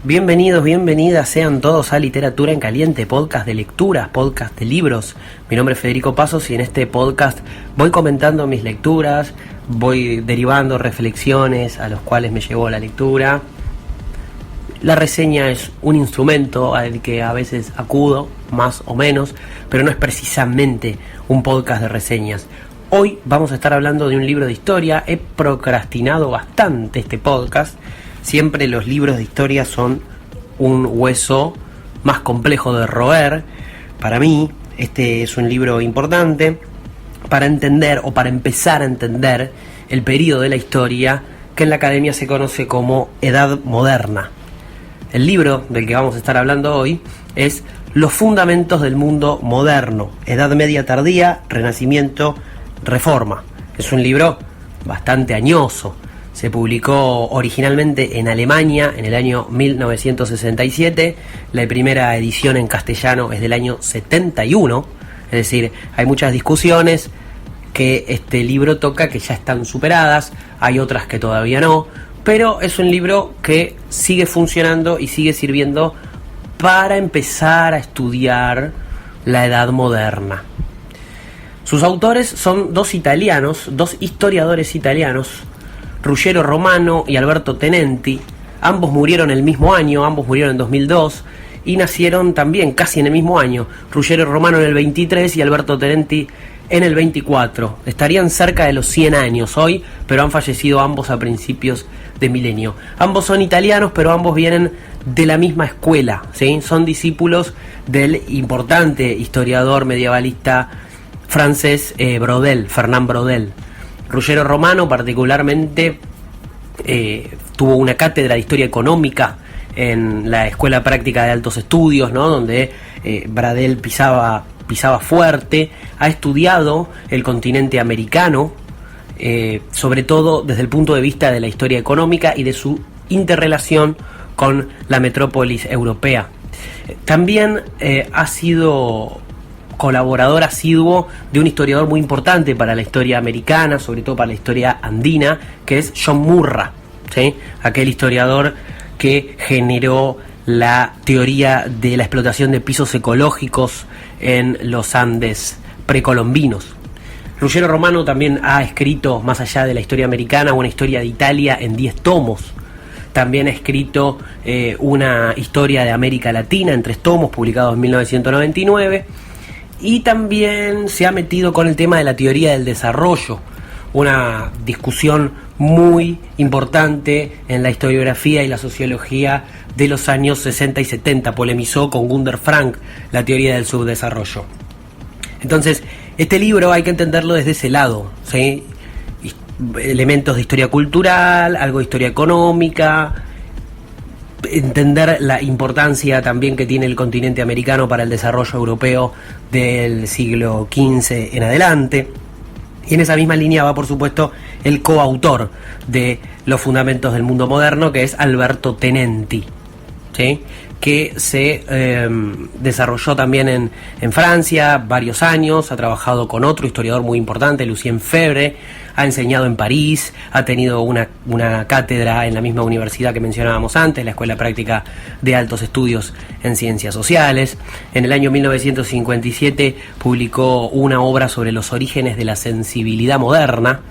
Bienvenidos, bienvenidas sean todos a Literatura en Caliente, podcast de lecturas, podcast de libros. Mi nombre es Federico Pasos y en este podcast voy comentando mis lecturas, voy derivando reflexiones a los cuales me llevó la lectura. La reseña es un instrumento al que a veces acudo, más o menos, pero no es precisamente un podcast de reseñas. Hoy vamos a estar hablando de un libro de historia. He procrastinado bastante este podcast. Siempre los libros de historia son un hueso más complejo de roer. Para mí, este es un libro importante para entender o para empezar a entender el periodo de la historia que en la academia se conoce como Edad Moderna. El libro del que vamos a estar hablando hoy es Los Fundamentos del Mundo Moderno, Edad Media Tardía, Renacimiento, Reforma. Es un libro bastante añoso. Se publicó originalmente en Alemania en el año 1967. La primera edición en castellano es del año 71. Es decir, hay muchas discusiones que este libro toca que ya están superadas. Hay otras que todavía no. Pero es un libro que sigue funcionando y sigue sirviendo para empezar a estudiar la Edad Moderna. Sus autores son dos historiadores italianos, Ruggero Romano y Alberto Tenenti. Ambos murieron el mismo año, ambos murieron en 2002 y nacieron también casi en el mismo año. Ruggero Romano en el 23 y Alberto Tenenti en el 24. Estarían cerca de los 100 años hoy, pero han fallecido ambos a principios de milenio. Ambos son italianos, pero ambos vienen de la misma escuela, ¿sí? Son discípulos del importante historiador medievalista francés Fernand Braudel. Ruggero Romano particularmente tuvo una cátedra de historia económica en la Escuela Práctica de Altos Estudios, ¿no? Donde Braudel pisaba fuerte. Ha estudiado el continente americano, sobre todo desde el punto de vista de la historia económica y de su interrelación con la metrópolis europea. También ha sido colaborador asiduo de un historiador muy importante para la historia americana, sobre todo para la historia andina, que es John Murra, ¿sí? Aquel historiador que generó la teoría de la explotación de pisos ecológicos en los Andes precolombinos. Ruggero Romano también ha escrito, más allá de la historia americana, una historia de Italia en 10 tomos. También ha escrito una historia de América Latina en 3 tomos, publicados en 1999. Y también se ha metido con el tema de la teoría del desarrollo, una discusión muy importante en la historiografía y la sociología de los años 60 y 70. Polemizó con Günter Frank la teoría del subdesarrollo. Entonces, este libro hay que entenderlo desde ese lado, ¿sí? Elementos de historia cultural, algo de historia económica, entender la importancia también que tiene el continente americano para el desarrollo europeo del siglo XV en adelante. Y en esa misma línea va, por supuesto, el coautor de Los Fundamentos del Mundo Moderno, que es Alberto Tenenti, ¿sí? Que se desarrolló también en Francia varios años, ha trabajado con otro historiador muy importante, Lucien Febvre, ha enseñado en París, ha tenido una cátedra en la misma universidad que mencionábamos antes, la Escuela Práctica de Altos Estudios en Ciencias Sociales. En el año 1957 publicó una obra sobre los orígenes de la sensibilidad moderna,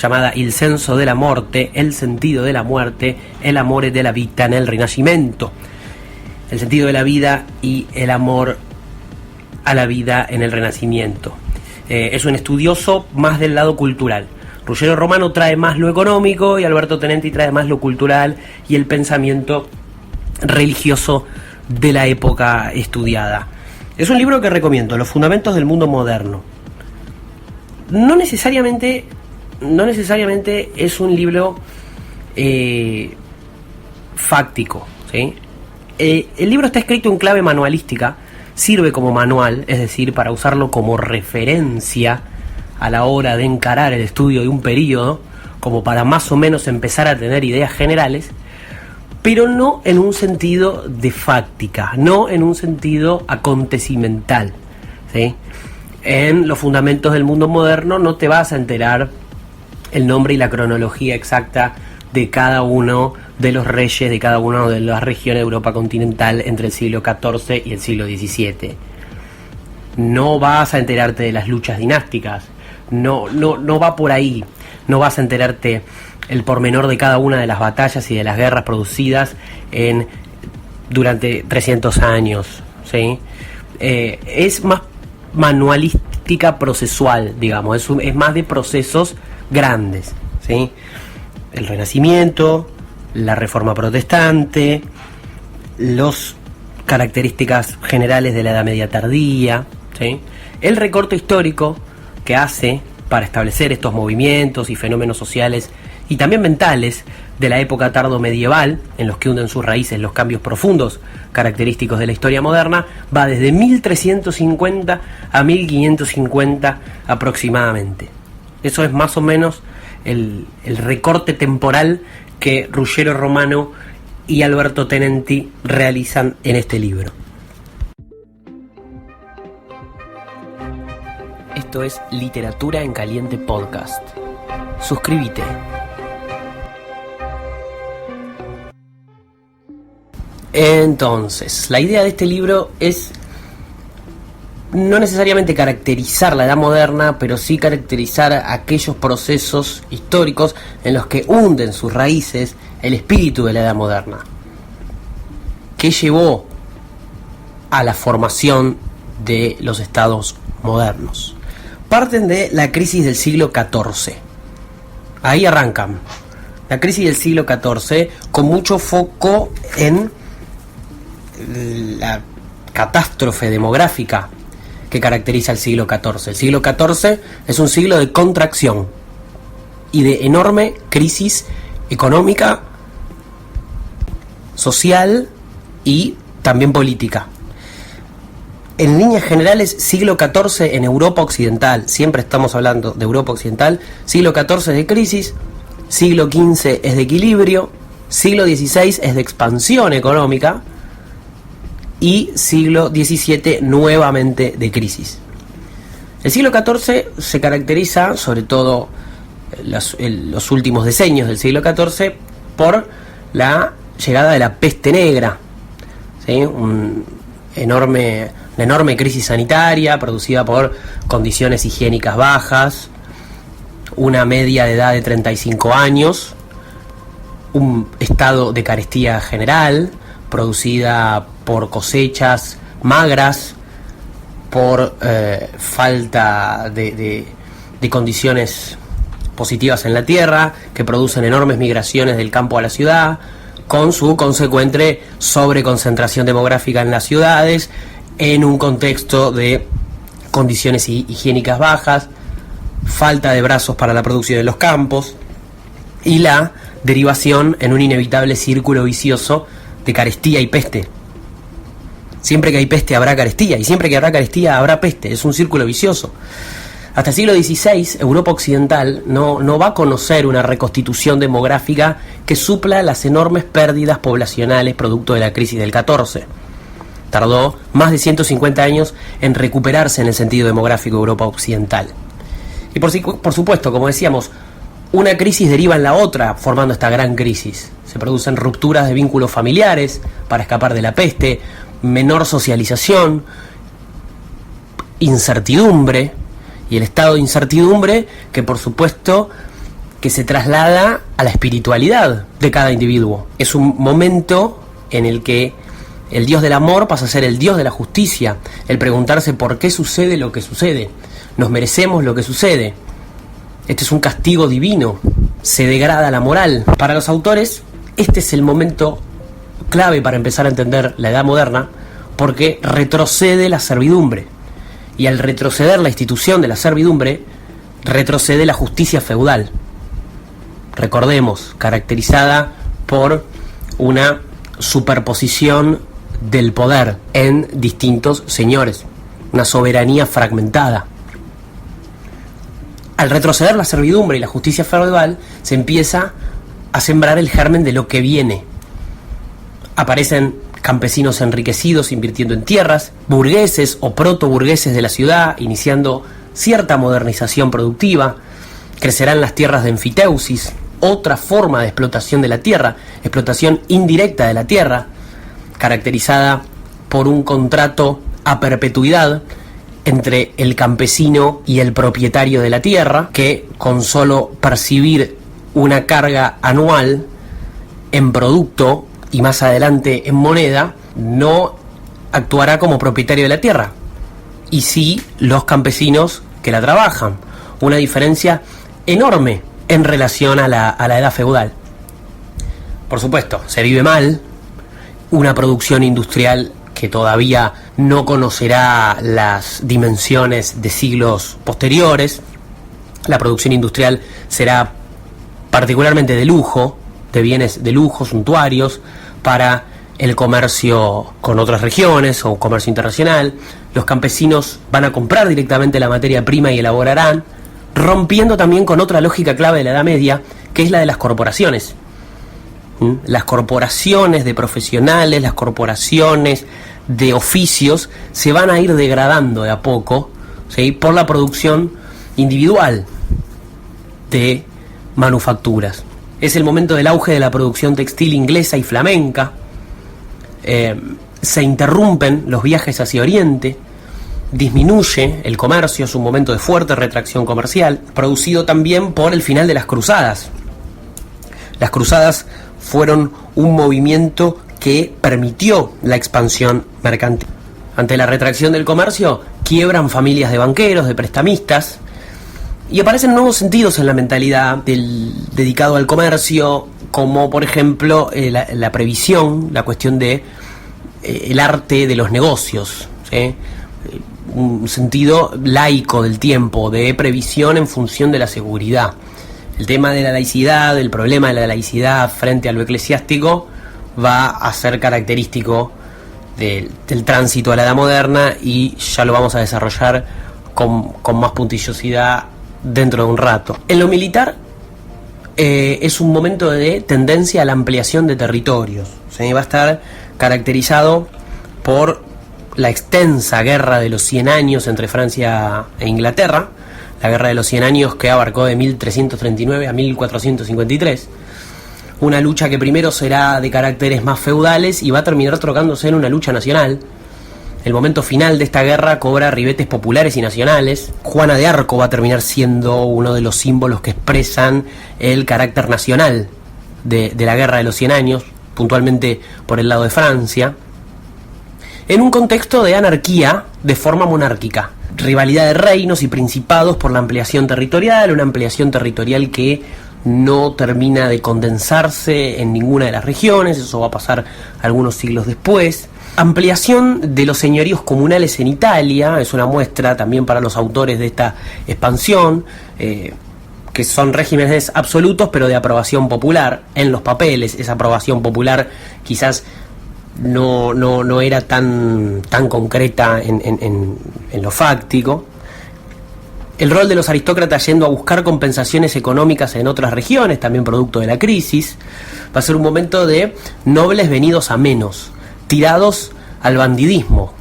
llamada Il senso della morte, el sentido de la muerte, el amore della vita nel Rinascimento. El sentido de la vida y el amor a la vida en el Renacimiento. Es un estudioso más del lado cultural. Ruggero Romano trae más lo económico y Alberto Tenenti trae más lo cultural y el pensamiento religioso de la época estudiada. Es un libro que recomiendo, Los Fundamentos del Mundo Moderno. No necesariamente es un libro fáctico, ¿sí? El libro está escrito en clave manualística, sirve como manual, es decir, para usarlo como referencia a la hora de encarar el estudio de un período, como para más o menos empezar a tener ideas generales, pero no en un sentido de fáctica, no en un sentido acontecimental, ¿sí? En Los Fundamentos del Mundo Moderno no te vas a enterar el nombre y la cronología exacta de cada uno de los reyes de cada una de las regiones de Europa continental entre el siglo XIV y el siglo XVII. No vas a enterarte de las luchas dinásticas, no va por ahí, no vas a enterarte el pormenor de cada una de las batallas y de las guerras producidas durante 300 años, ¿sí? Es más manualística procesual, digamos, es más de procesos grandes, ¿sí? El Renacimiento, la Reforma Protestante, las características generales de la Edad Media tardía, ¿sí? El recorte histórico que hace para establecer estos movimientos y fenómenos sociales y también mentales de la época tardo-medieval, en los que hunden sus raíces los cambios profundos característicos de la historia moderna, va desde 1350 a 1550 aproximadamente. Eso es más o menos el recorte temporal que Ruggiero Romano y Alberto Tenenti realizan en este libro. Esto es Literatura en Caliente Podcast. Suscríbete. Entonces, la idea de este libro es no necesariamente caracterizar la Edad Moderna, pero sí caracterizar aquellos procesos históricos en los que hunden sus raíces el espíritu de la Edad Moderna. ¿Qué llevó a la formación de los estados modernos? Parten de la crisis del siglo XIV. Ahí arrancan. La crisis del siglo XIV con mucho foco en la catástrofe demográfica que caracteriza el siglo XIV. El siglo XIV es un siglo de contracción y de enorme crisis económica, social y también política. En líneas generales, siglo XIV en Europa Occidental, siempre estamos hablando de Europa Occidental, siglo XIV es de crisis, siglo XV es de equilibrio, siglo XVI es de expansión económica y siglo XVII nuevamente de crisis. El siglo XIV se caracteriza, sobre todo los últimos decenios del siglo XIV, por la llegada de la peste negra, ¿sí? Una enorme crisis sanitaria producida por condiciones higiénicas bajas, una media de edad de 35 años, un estado de carestía general producida por cosechas magras, por falta de condiciones positivas en la tierra, que producen enormes migraciones del campo a la ciudad, con su consecuente sobreconcentración demográfica en las ciudades, en un contexto de condiciones higiénicas bajas, falta de brazos para la producción de los campos y la derivación en un inevitable círculo vicioso de carestía y peste. Siempre que hay peste habrá carestía, y siempre que habrá carestía habrá peste. Es un círculo vicioso. Hasta el siglo XVI, Europa Occidental no va a conocer una reconstitución demográfica que supla las enormes pérdidas poblacionales producto de la crisis del XIV. Tardó más de 150 años en recuperarse en el sentido demográfico de Europa Occidental. Y por supuesto, como decíamos, una crisis deriva en la otra, formando esta gran crisis. Se producen rupturas de vínculos familiares para escapar de la peste, menor socialización, incertidumbre, y el estado de incertidumbre que por supuesto que se traslada a la espiritualidad de cada individuo. Es un momento en el que el Dios del amor pasa a ser el Dios de la justicia, el preguntarse por qué sucede lo que sucede. Nos merecemos lo que sucede. Este es un castigo divino. Se degrada la moral. Para los autores, este es el momento clave para empezar a entender la Edad Moderna, porque retrocede la servidumbre. Y al retroceder la institución de la servidumbre, retrocede la justicia feudal. Recordemos, caracterizada por una superposición del poder en distintos señores, una soberanía fragmentada. Al retroceder la servidumbre y la justicia feudal, se empieza a sembrar el germen de lo que viene. Aparecen campesinos enriquecidos invirtiendo en tierras, burgueses o protoburgueses de la ciudad iniciando cierta modernización productiva, crecerán las tierras de enfiteusis, otra forma de explotación de la tierra, explotación indirecta de la tierra, caracterizada por un contrato a perpetuidad entre el campesino y el propietario de la tierra, que con solo percibir una carga anual en producto y más adelante en moneda, no actuará como propietario de la tierra, y sí los campesinos que la trabajan. Una diferencia enorme en relación a la edad feudal. Por supuesto, se vive mal, una producción industrial que todavía no conocerá las dimensiones de siglos posteriores. La producción industrial será particularmente de lujo, de bienes de lujo, suntuarios, para el comercio con otras regiones o comercio internacional. Los campesinos van a comprar directamente la materia prima y elaborarán, rompiendo también con otra lógica clave de la Edad Media, que es la de las corporaciones. Las corporaciones de profesionales, las corporaciones de oficios se van a ir degradando de a poco, ¿sí?, por la producción individual de manufacturas. Es el momento del auge de la producción textil inglesa y flamenca. Se interrumpen los viajes hacia Oriente, disminuye el comercio, es un momento de fuerte retracción comercial, producido también por el final de las cruzadas. Las cruzadas fueron un movimiento que permitió la expansión mercantil. Ante la retracción del comercio, quiebran familias de banqueros, de prestamistas, y aparecen nuevos sentidos en la mentalidad dedicado al comercio, como por ejemplo la previsión, la cuestión de el arte de los negocios, ¿sí?, un sentido laico del tiempo, de previsión en función de la seguridad. El tema de la laicidad, el problema de la laicidad frente a lo eclesiástico, va a ser característico del tránsito a la edad moderna, y ya lo vamos a desarrollar con más puntillosidad dentro de un rato. En lo militar es un momento de tendencia a la ampliación de territorios, ¿sí? Va a estar caracterizado por la extensa guerra de los 100 años entre Francia e Inglaterra, la guerra de los 100 años que abarcó de 1339 a 1453, una lucha que primero será de caracteres más feudales y va a terminar trocándose en una lucha nacional. El momento final de esta guerra cobra ribetes populares y nacionales. Juana de Arco va a terminar siendo uno de los símbolos que expresan el carácter nacional de la guerra de los 100 años, puntualmente por el lado de Francia, en un contexto de anarquía de forma monárquica, rivalidad de reinos y principados por la ampliación territorial, una ampliación territorial que no termina de condensarse en ninguna de las regiones, eso va a pasar algunos siglos después. Ampliación de los señoríos comunales en Italia, es una muestra también para los autores de esta expansión, que son regímenes absolutos pero de aprobación popular en los papeles. Esa aprobación popular quizás no era tan concreta en lo fáctico. El rol de los aristócratas yendo a buscar compensaciones económicas en otras regiones, también producto de la crisis. Va a ser un momento de nobles venidos a menos, tirados al bandidismo.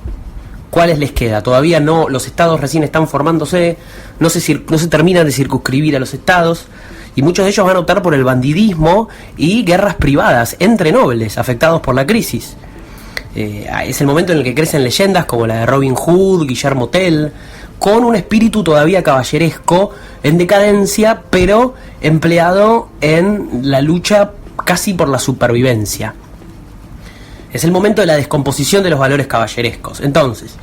¿Cuáles les queda? Todavía no, los estados recién están formándose, no se terminan de circunscribir a los estados, y muchos de ellos van a optar por el bandidismo y guerras privadas entre nobles afectados por la crisis. Es el momento en el que crecen leyendas como la de Robin Hood, Guillermo Tell, con un espíritu todavía caballeresco en decadencia, pero empleado en la lucha casi por la supervivencia. Es el momento de la descomposición de los valores caballerescos. Entonces,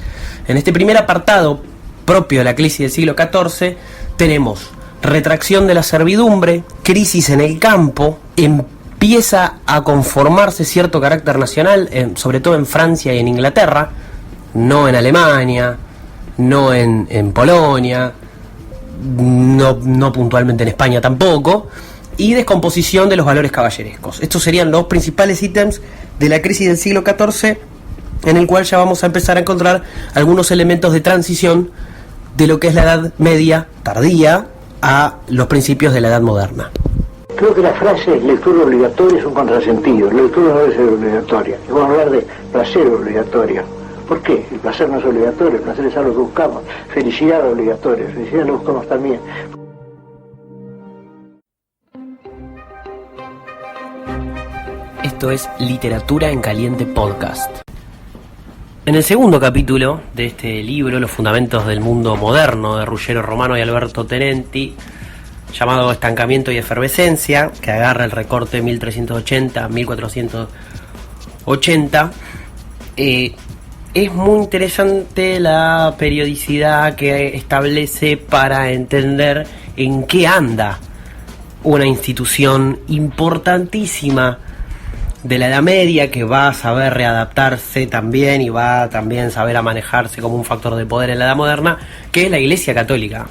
en este primer apartado propio de la crisis del siglo XIV, tenemos retracción de la servidumbre, crisis en el campo, empieza a conformarse cierto carácter nacional, sobre todo en Francia y en Inglaterra, no en Alemania, no en Polonia, no puntualmente en España tampoco, y descomposición de los valores caballerescos. Estos serían los principales ítems de la crisis del siglo XIV, en el cual ya vamos a empezar a encontrar algunos elementos de transición de lo que es la Edad Media tardía a los principios de la Edad Moderna. Creo que la frase lectura obligatoria es un contrasentido. La lectura no debe ser obligatoria. Y vamos a hablar de placer obligatorio. ¿Por qué? El placer no es obligatorio, el placer es algo que buscamos. Felicidad obligatoria, felicidad lo buscamos también. Esto es Literatura en Caliente Podcast. En el segundo capítulo de este libro, Los fundamentos del mundo moderno, de Ruggero Romano y Alberto Tenenti, llamado Estancamiento y Efervescencia, que agarra el recorte 1380-1480, es muy interesante la periodicidad que establece para entender en qué anda una institución importantísima de la Edad Media, que va a saber readaptarse también y va a también saber a manejarse como un factor de poder en la Edad Moderna, que es la Iglesia Católica.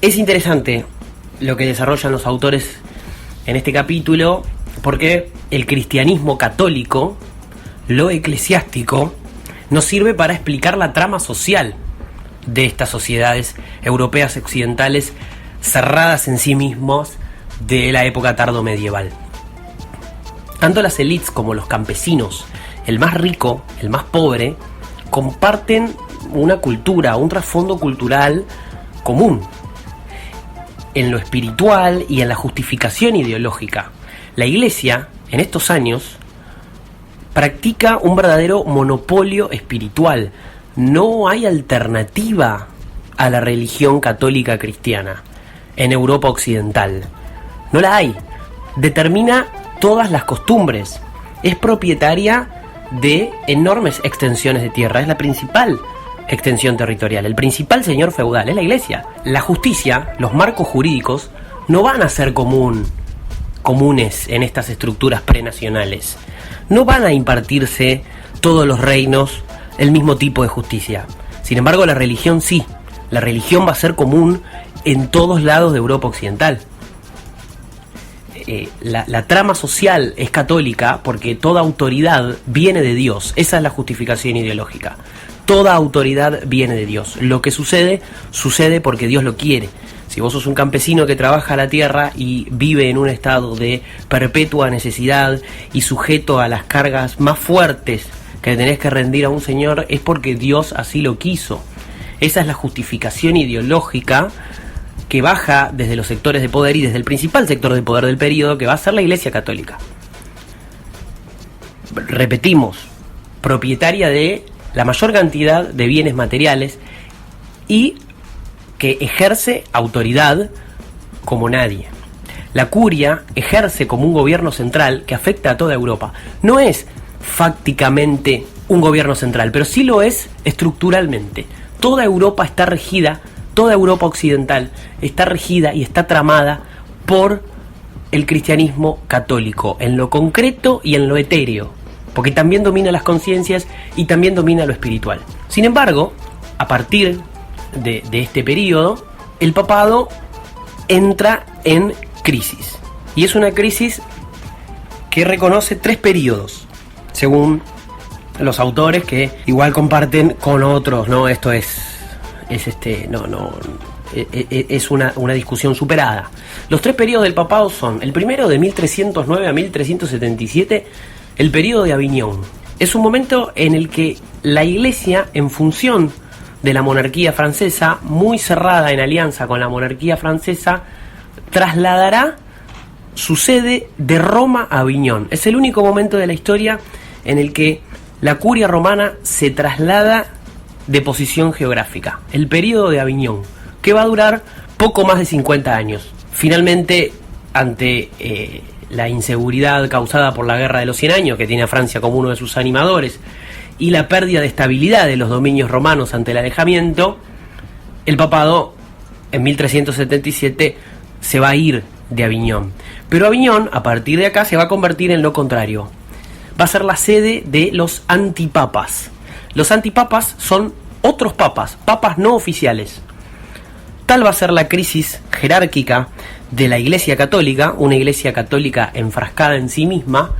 Es interesante lo que desarrollan los autores en este capítulo, porque el cristianismo católico, lo eclesiástico, nos sirve para explicar la trama social de estas sociedades europeas occidentales cerradas en sí mismos de la época tardomedieval. Tanto las élites como los campesinos, el más rico, el más pobre, comparten una cultura, un trasfondo cultural común en lo espiritual y en la justificación ideológica. La Iglesia, en estos años, practica un verdadero monopolio espiritual. No hay alternativa a la religión católica cristiana en Europa occidental. No la hay. Determina todas las costumbres. Es propietaria de enormes extensiones de tierra. Es la principal extensión territorial. El principal señor feudal es la Iglesia. La justicia, los marcos jurídicos, no van a ser comunes en estas estructuras prenacionales. No van a impartirse todos los reinos el mismo tipo de justicia. Sin embargo, la religión sí. La religión va a ser común en todos lados de Europa occidental. La trama social es católica porque toda autoridad viene de Dios. Esa es la justificación ideológica. Toda autoridad viene de Dios. Lo que sucede porque Dios lo quiere. Si vos sos un campesino que trabaja la tierra y vive en un estado de perpetua necesidad y sujeto a las cargas más fuertes que tenés que rendir a un señor, es porque Dios así lo quiso. Esa es la justificación ideológica que baja desde los sectores de poder y desde el principal sector de poder del periodo, que va a ser la Iglesia Católica. Repetimos, propietaria de la mayor cantidad de bienes materiales y que ejerce autoridad como nadie. La curia ejerce como un gobierno central que afecta a toda Europa. No es fácticamente un gobierno central, pero sí lo es estructuralmente. Toda Europa está regida, toda Europa occidental está regida y está tramada por el cristianismo católico, en lo concreto y en lo etéreo, porque también domina las conciencias y también domina lo espiritual. Sin embargo, a partir de este periodo, el papado entra en crisis. Y es una crisis que reconoce 3 periodos, según los autores, que igual comparten con otros, ¿no? Esto es una discusión superada. Los 3 periodos del papado son: el primero, de 1309 a 1377, el periodo de Aviñón. Es un momento en el que la Iglesia, en función de la monarquía francesa, muy cerrada en alianza con la monarquía francesa, trasladará su sede de Roma a Aviñón. Es el único momento de la historia en el que la curia romana se traslada de posición geográfica. El periodo de Aviñón, que va a durar poco más de 50 años. Finalmente, ante la inseguridad causada por la Guerra de los 100 Años, que tiene a Francia como uno de sus animadores, y la pérdida de estabilidad de los dominios romanos ante el alejamiento, el papado en 1377 se va a ir de Aviñón. Pero Aviñón, a partir de acá, se va a convertir en lo contrario. Va a ser la sede de los antipapas. Los antipapas son otros papas no oficiales. Tal va a ser la crisis jerárquica de la Iglesia Católica, una Iglesia Católica enfrascada en sí misma,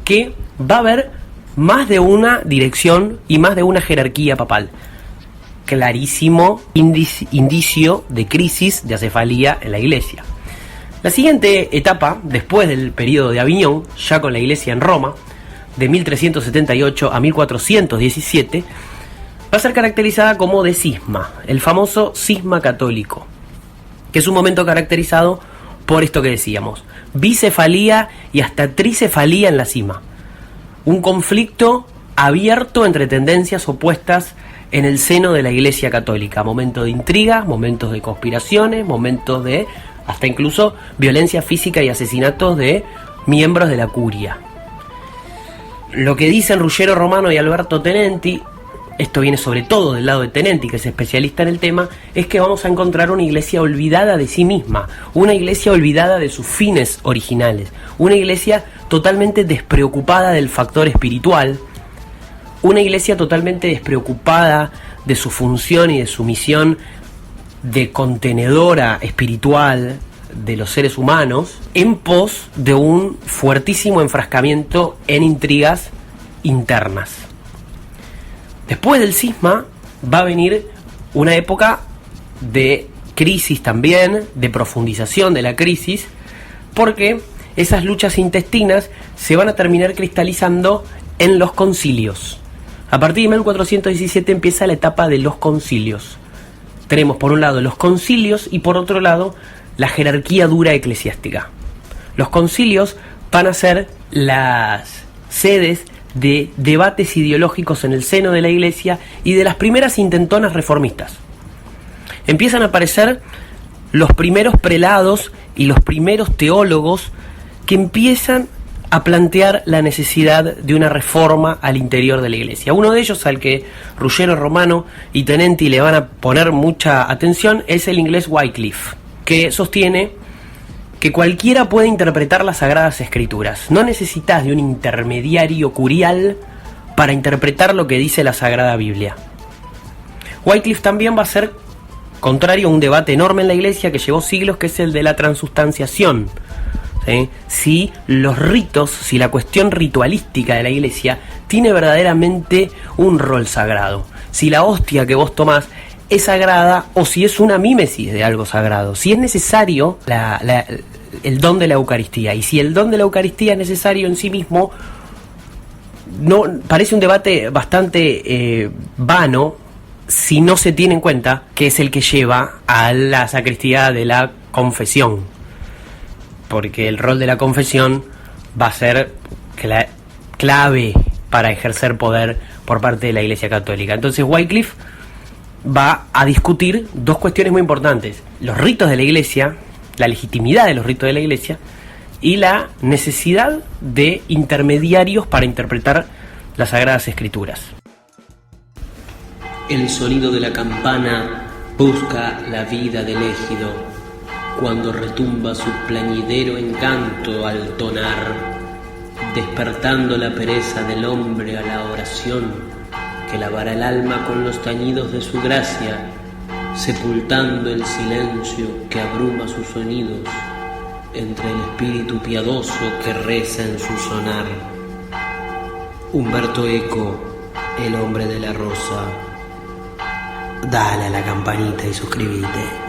que va a haber más de una dirección y más de una jerarquía papal. Clarísimo indicio de crisis, de acefalía en la Iglesia. La siguiente etapa, después del periodo de Aviñón, ya con la Iglesia en Roma, de 1378 a 1417, va a ser caracterizada como de cisma, el famoso cisma católico, que es un momento caracterizado por esto que decíamos, bicefalía y hasta tricefalía en la cima. Un conflicto abierto entre tendencias opuestas en el seno de la Iglesia Católica. Momentos de intrigas, momentos de conspiraciones, momentos de hasta incluso violencia física y asesinatos de miembros de la curia. Lo que dicen Ruggiero Romano y Alberto Tenenti, esto viene sobre todo del lado de Tenenti, que es especialista en el tema, es que vamos a encontrar una iglesia olvidada de sí misma, una iglesia olvidada de sus fines originales, una iglesia totalmente despreocupada del factor espiritual, una iglesia totalmente despreocupada de su función y de su misión de contenedora espiritual de los seres humanos, en pos de un fuertísimo enfrascamiento en intrigas internas. Después del cisma va a venir una época de crisis también, de profundización de la crisis, porque esas luchas intestinas se van a terminar cristalizando en los concilios. A partir de 1417 empieza la etapa de los concilios. Tenemos por un lado los concilios y por otro lado la jerarquía dura eclesiástica. Los concilios van a ser las sedes de debates ideológicos en el seno de la Iglesia y de las primeras intentonas reformistas. Empiezan a aparecer los primeros prelados y los primeros teólogos que empiezan a plantear la necesidad de una reforma al interior de la Iglesia. Uno de ellos, al que Ruggiero Romano y Tenenti le van a poner mucha atención, es el inglés Wycliffe, que sostiene que cualquiera puede interpretar las Sagradas Escrituras. No necesitas de un intermediario curial para interpretar lo que dice la Sagrada Biblia. Wycliffe también va a ser contrario a un debate enorme en la Iglesia que llevó siglos, que es el de la transustanciación. ¿Sí? Si los ritos, si la cuestión ritualística de la Iglesia tiene verdaderamente un rol sagrado. Si la hostia que vos tomás es sagrada o si es una mímesis de algo sagrado. Si es necesario el don de la Eucaristía. Y si el don de la Eucaristía es necesario en sí mismo, no parece un debate bastante vano si no se tiene en cuenta que es el que lleva a la sacristía de la confesión. Porque el rol de la confesión va a ser clave para ejercer poder por parte de la Iglesia Católica. Entonces Wycliffe va a discutir dos cuestiones muy importantes: los ritos de la Iglesia, la legitimidad de los ritos de la Iglesia y la necesidad de intermediarios para interpretar las Sagradas Escrituras. El sonido de la campana busca la vida del égido cuando retumba su plañidero encanto al tonar, despertando la pereza del hombre a la oración que lavará el alma con los tañidos de su gracia, sepultando el silencio que abruma sus sonidos entre el espíritu piadoso que reza en su sonar. Humberto Eco, el hombre de la rosa. Dale a la campanita y suscríbete.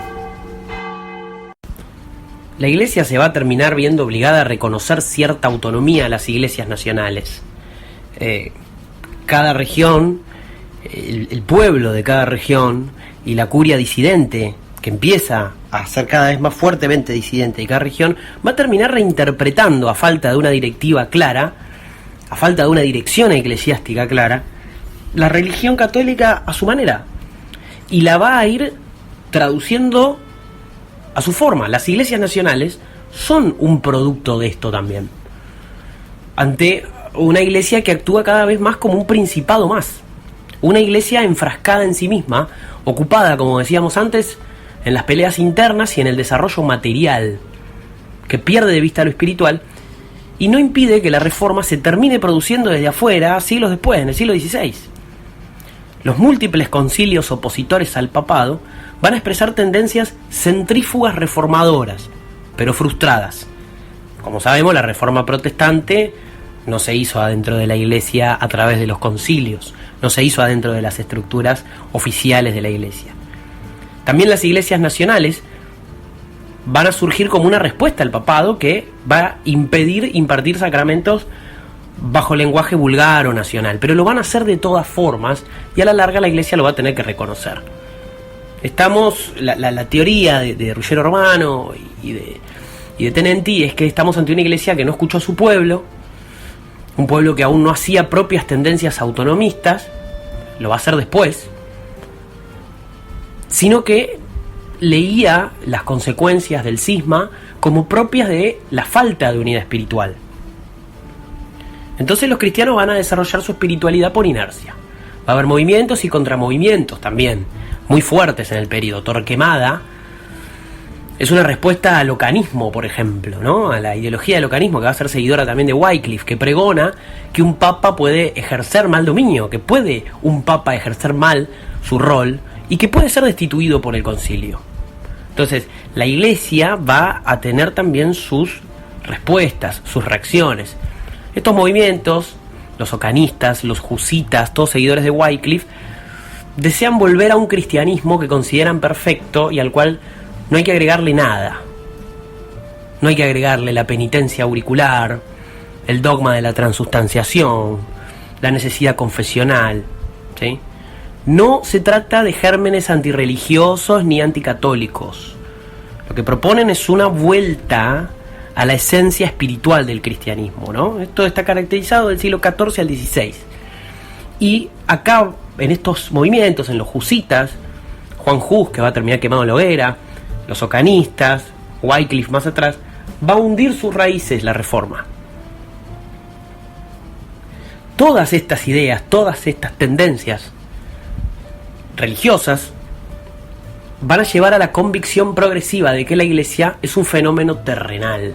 La Iglesia se va a terminar viendo obligada a reconocer cierta autonomía a las iglesias nacionales. Cada región, el pueblo de cada región y la curia disidente, que empieza a ser cada vez más fuertemente disidente de cada región, va a terminar reinterpretando, a falta de una directiva clara, a falta de una dirección eclesiástica clara, la religión católica a su manera. Y la va a ir traduciendo a su forma. Las iglesias nacionales son un producto de esto también, ante una iglesia que actúa cada vez más como un principado más, una iglesia enfrascada en sí misma, ocupada, como decíamos antes, en las peleas internas y en el desarrollo material, que pierde de vista lo espiritual y no impide que la reforma se termine produciendo desde afuera siglos después, en el siglo XVI. Los múltiples concilios opositores al papado van a expresar tendencias centrífugas reformadoras, pero frustradas. Como sabemos, la reforma protestante no se hizo adentro de la Iglesia a través de los concilios, no se hizo adentro de las estructuras oficiales de la Iglesia. También las iglesias nacionales van a surgir como una respuesta al papado que va a impedir impartir sacramentos bajo lenguaje vulgar o nacional, pero lo van a hacer de todas formas y a la larga la Iglesia lo va a tener que reconocer. Estamos, la teoría de Ruggiero Romano y y de Tenenti es que estamos ante una iglesia que no escuchó a su pueblo, un pueblo que aún no hacía propias tendencias autonomistas, lo va a hacer después, sino que leía las consecuencias del cisma como propias de la falta de unidad espiritual. Entonces los cristianos van a desarrollar su espiritualidad por inercia. Va a haber movimientos y contramovimientos también, muy fuertes en el periodo. Torquemada es una respuesta al ocanismo, por ejemplo, ¿no? A la ideología del ocanismo, que va a ser seguidora también de Wycliffe, que pregona que un papa puede ejercer mal dominio, que puede un papa ejercer mal su rol y que puede ser destituido por el concilio. Entonces, la iglesia va a tener también sus respuestas, sus reacciones. Estos movimientos, los ocanistas, los husitas, todos seguidores de Wycliffe, desean volver a un cristianismo que consideran perfecto y al cual no hay que agregarle nada. No hay que agregarle la penitencia auricular, el dogma de la transustanciación, la necesidad confesional, ¿sí? No se trata de gérmenes antirreligiosos ni anticatólicos. Lo que proponen es una vuelta a la esencia espiritual del cristianismo, ¿no? Esto está caracterizado del siglo XIV al XVI. Y acá, en estos movimientos, en los husitas, Juan Hus, que va a terminar quemado en la hoguera, los ocanistas, Wycliffe más atrás, va a hundir sus raíces la reforma. Todas estas ideas, todas estas tendencias religiosas van a llevar a la convicción progresiva de que la iglesia es un fenómeno terrenal,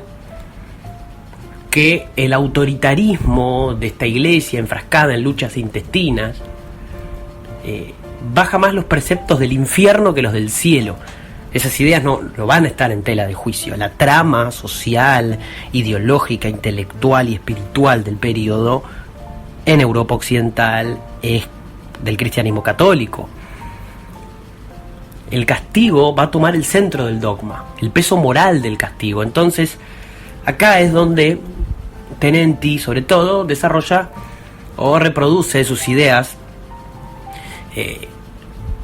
que el autoritarismo de esta iglesia enfrascada en luchas intestinas baja más los preceptos del infierno que los del cielo. Esas ideas no van a estar en tela de juicio. La trama social, ideológica, intelectual y espiritual del periodo en Europa occidental es del cristianismo católico. El castigo va a tomar el centro del dogma, el peso moral del castigo. Entonces, acá es donde Tenenti, sobre todo, desarrolla o reproduce sus ideas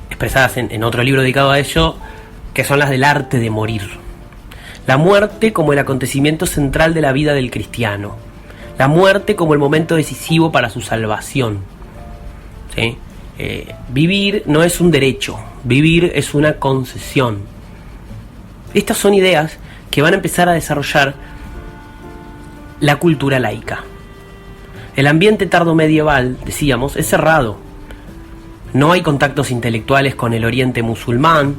expresadas en otro libro dedicado a ello, que son las del arte de morir. La muerte como el acontecimiento central de la vida del cristiano. La muerte como el momento decisivo para su salvación. ¿Sí? Vivir no es un derecho, vivir es una concesión. Estas son ideas que van a empezar a desarrollar la cultura laica. El ambiente tardomedieval, decíamos, es cerrado. No hay contactos intelectuales con el oriente musulmán.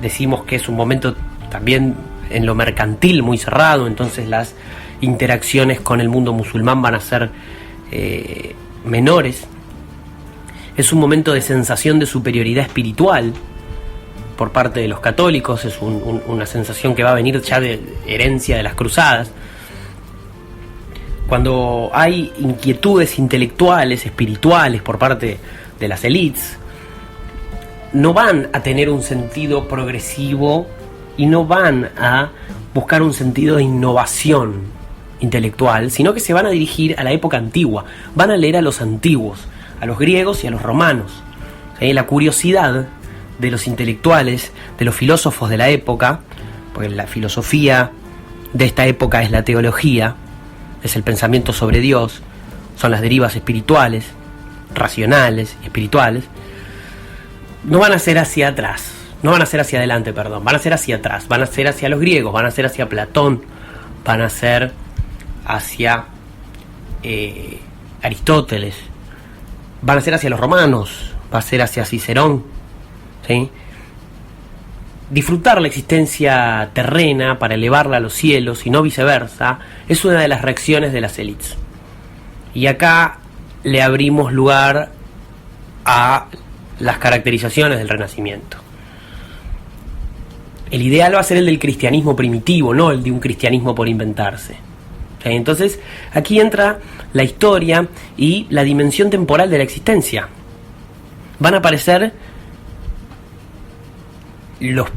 Decimos que es un momento también en lo mercantil muy cerrado, entonces las interacciones con el mundo musulmán van a ser menores. Es un momento de sensación de superioridad espiritual por parte de los católicos, es una sensación que va a venir ya de herencia de las cruzadas. Cuando hay inquietudes intelectuales, espirituales por parte de las élites, no van a tener un sentido progresivo y no van a buscar un sentido de innovación intelectual, sino que se van a dirigir a la época antigua, van a leer a los antiguos, a los griegos y a los romanos. La curiosidad de los intelectuales, de los filósofos de la época, porque la filosofía de esta época es la teología, es el pensamiento sobre Dios, son las derivas espirituales, racionales y espirituales, no van a ser hacia atrás, no van a ser hacia adelante, perdón, van a ser hacia atrás, van a ser hacia los griegos, van a ser hacia Platón, van a ser hacia Aristóteles, van a ser hacia los romanos, va a ser hacia Cicerón, ¿sí? Disfrutar la existencia terrena para elevarla a los cielos y no viceversa es una de las reacciones de las élites. Y acá le abrimos lugar a las caracterizaciones del Renacimiento. El ideal va a ser el del cristianismo primitivo, no el de un cristianismo por inventarse. Entonces, aquí entra la historia y la dimensión temporal de la existencia. Van a aparecer los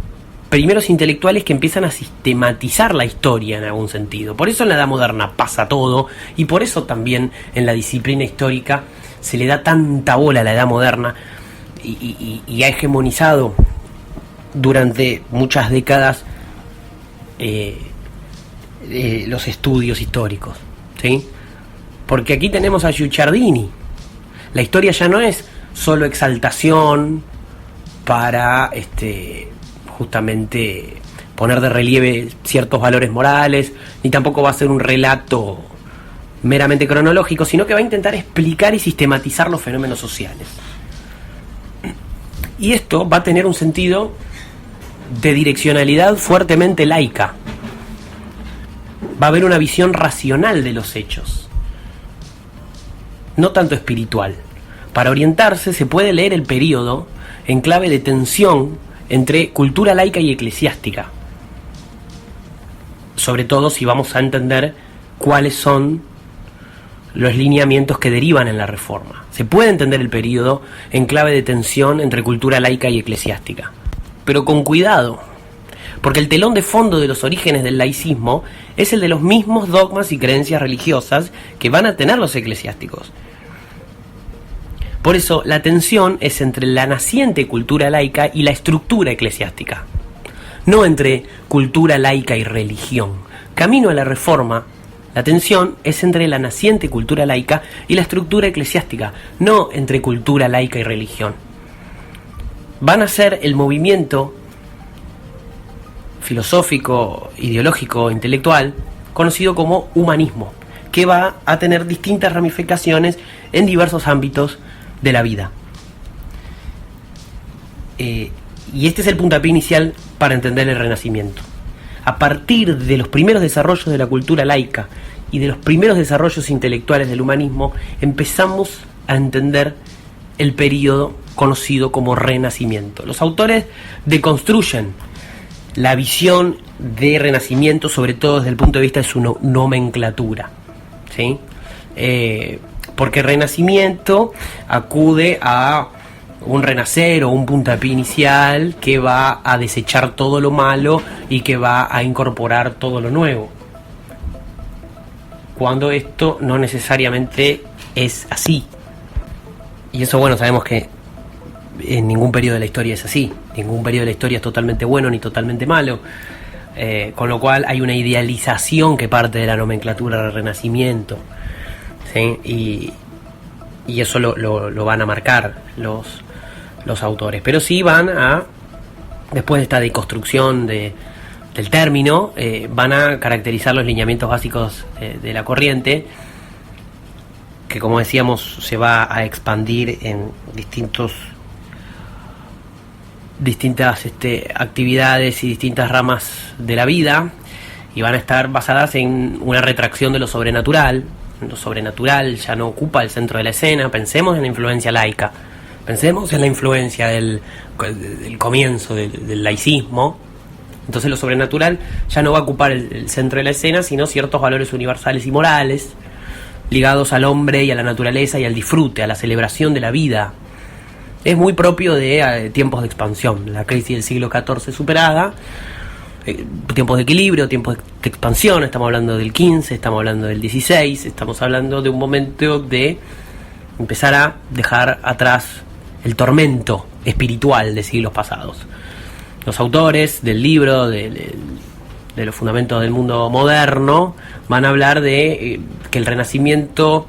primeros intelectuales que empiezan a sistematizar la historia en algún sentido. Por eso en la Edad Moderna pasa todo, y por eso también en la disciplina histórica se le da tanta bola a la Edad Moderna y ha hegemonizado durante muchas décadas los estudios históricos, ¿sí? Porque aquí tenemos a Guicciardini. La historia ya no es solo exaltación para justamente poner de relieve ciertos valores morales, ni tampoco va a ser un relato meramente cronológico, sino que va a intentar explicar y sistematizar los fenómenos sociales. Y esto va a tener un sentido de direccionalidad fuertemente laica. Va a haber una visión racional de los hechos, no tanto espiritual. Para orientarse se puede leer el período en clave de tensión entre cultura laica y eclesiástica, sobre todo si vamos a entender cuáles son los lineamientos que derivan en la Reforma. Se puede entender el período en clave de tensión entre cultura laica y eclesiástica, pero con cuidado, porque el telón de fondo de los orígenes del laicismo es el de los mismos dogmas y creencias religiosas que van a tener los eclesiásticos. Por eso la tensión es entre la naciente cultura laica y la estructura eclesiástica, no entre cultura laica y religión. Camino a la Reforma, la tensión es entre la naciente cultura laica y la estructura eclesiástica, no entre cultura laica y religión. Van a ser el movimiento filosófico, ideológico, intelectual, conocido como humanismo, que va a tener distintas ramificaciones en diversos ámbitos de la vida. Y este es el puntapié inicial para entender el Renacimiento. A partir de los primeros desarrollos de la cultura laica y de los primeros desarrollos intelectuales del humanismo, empezamos a entender el período conocido como Renacimiento. Los autores deconstruyen la visión de Renacimiento, sobre todo desde el punto de vista de su nomenclatura, ¿sí? Porque Renacimiento acude a un renacer o un puntapié inicial que va a desechar todo lo malo y que va a incorporar todo lo nuevo, cuando esto no necesariamente es así. Y eso, bueno, sabemos que en ningún periodo de la historia es así. Ningún periodo de la historia es totalmente bueno ni totalmente malo. Con lo cual hay una idealización que parte de la nomenclatura del Renacimiento, ¿sí? Y eso lo van a marcar los autores. Pero sí van a, después de esta deconstrucción del término, van a caracterizar los lineamientos básicos de la corriente, que, como decíamos, se va a expandir en distintas actividades y distintas ramas de la vida, y van a estar basadas en una retracción de lo sobrenatural. Lo sobrenatural ya no ocupa el centro de la escena. Pensemos en la influencia laica, pensemos en la influencia del comienzo del laicismo. Entonces lo sobrenatural ya no va a ocupar el centro de la escena, sino ciertos valores universales y morales ligados al hombre y a la naturaleza y al disfrute, a la celebración de la vida. Es muy propio de tiempos de expansión. La crisis del siglo XIV superada, tiempos de equilibrio, tiempos de expansión. Estamos hablando del XV, estamos hablando del XVI, estamos hablando de un momento de empezar a dejar atrás el tormento espiritual de siglos pasados. Los autores del libro de los fundamentos del mundo moderno van a hablar de que el Renacimiento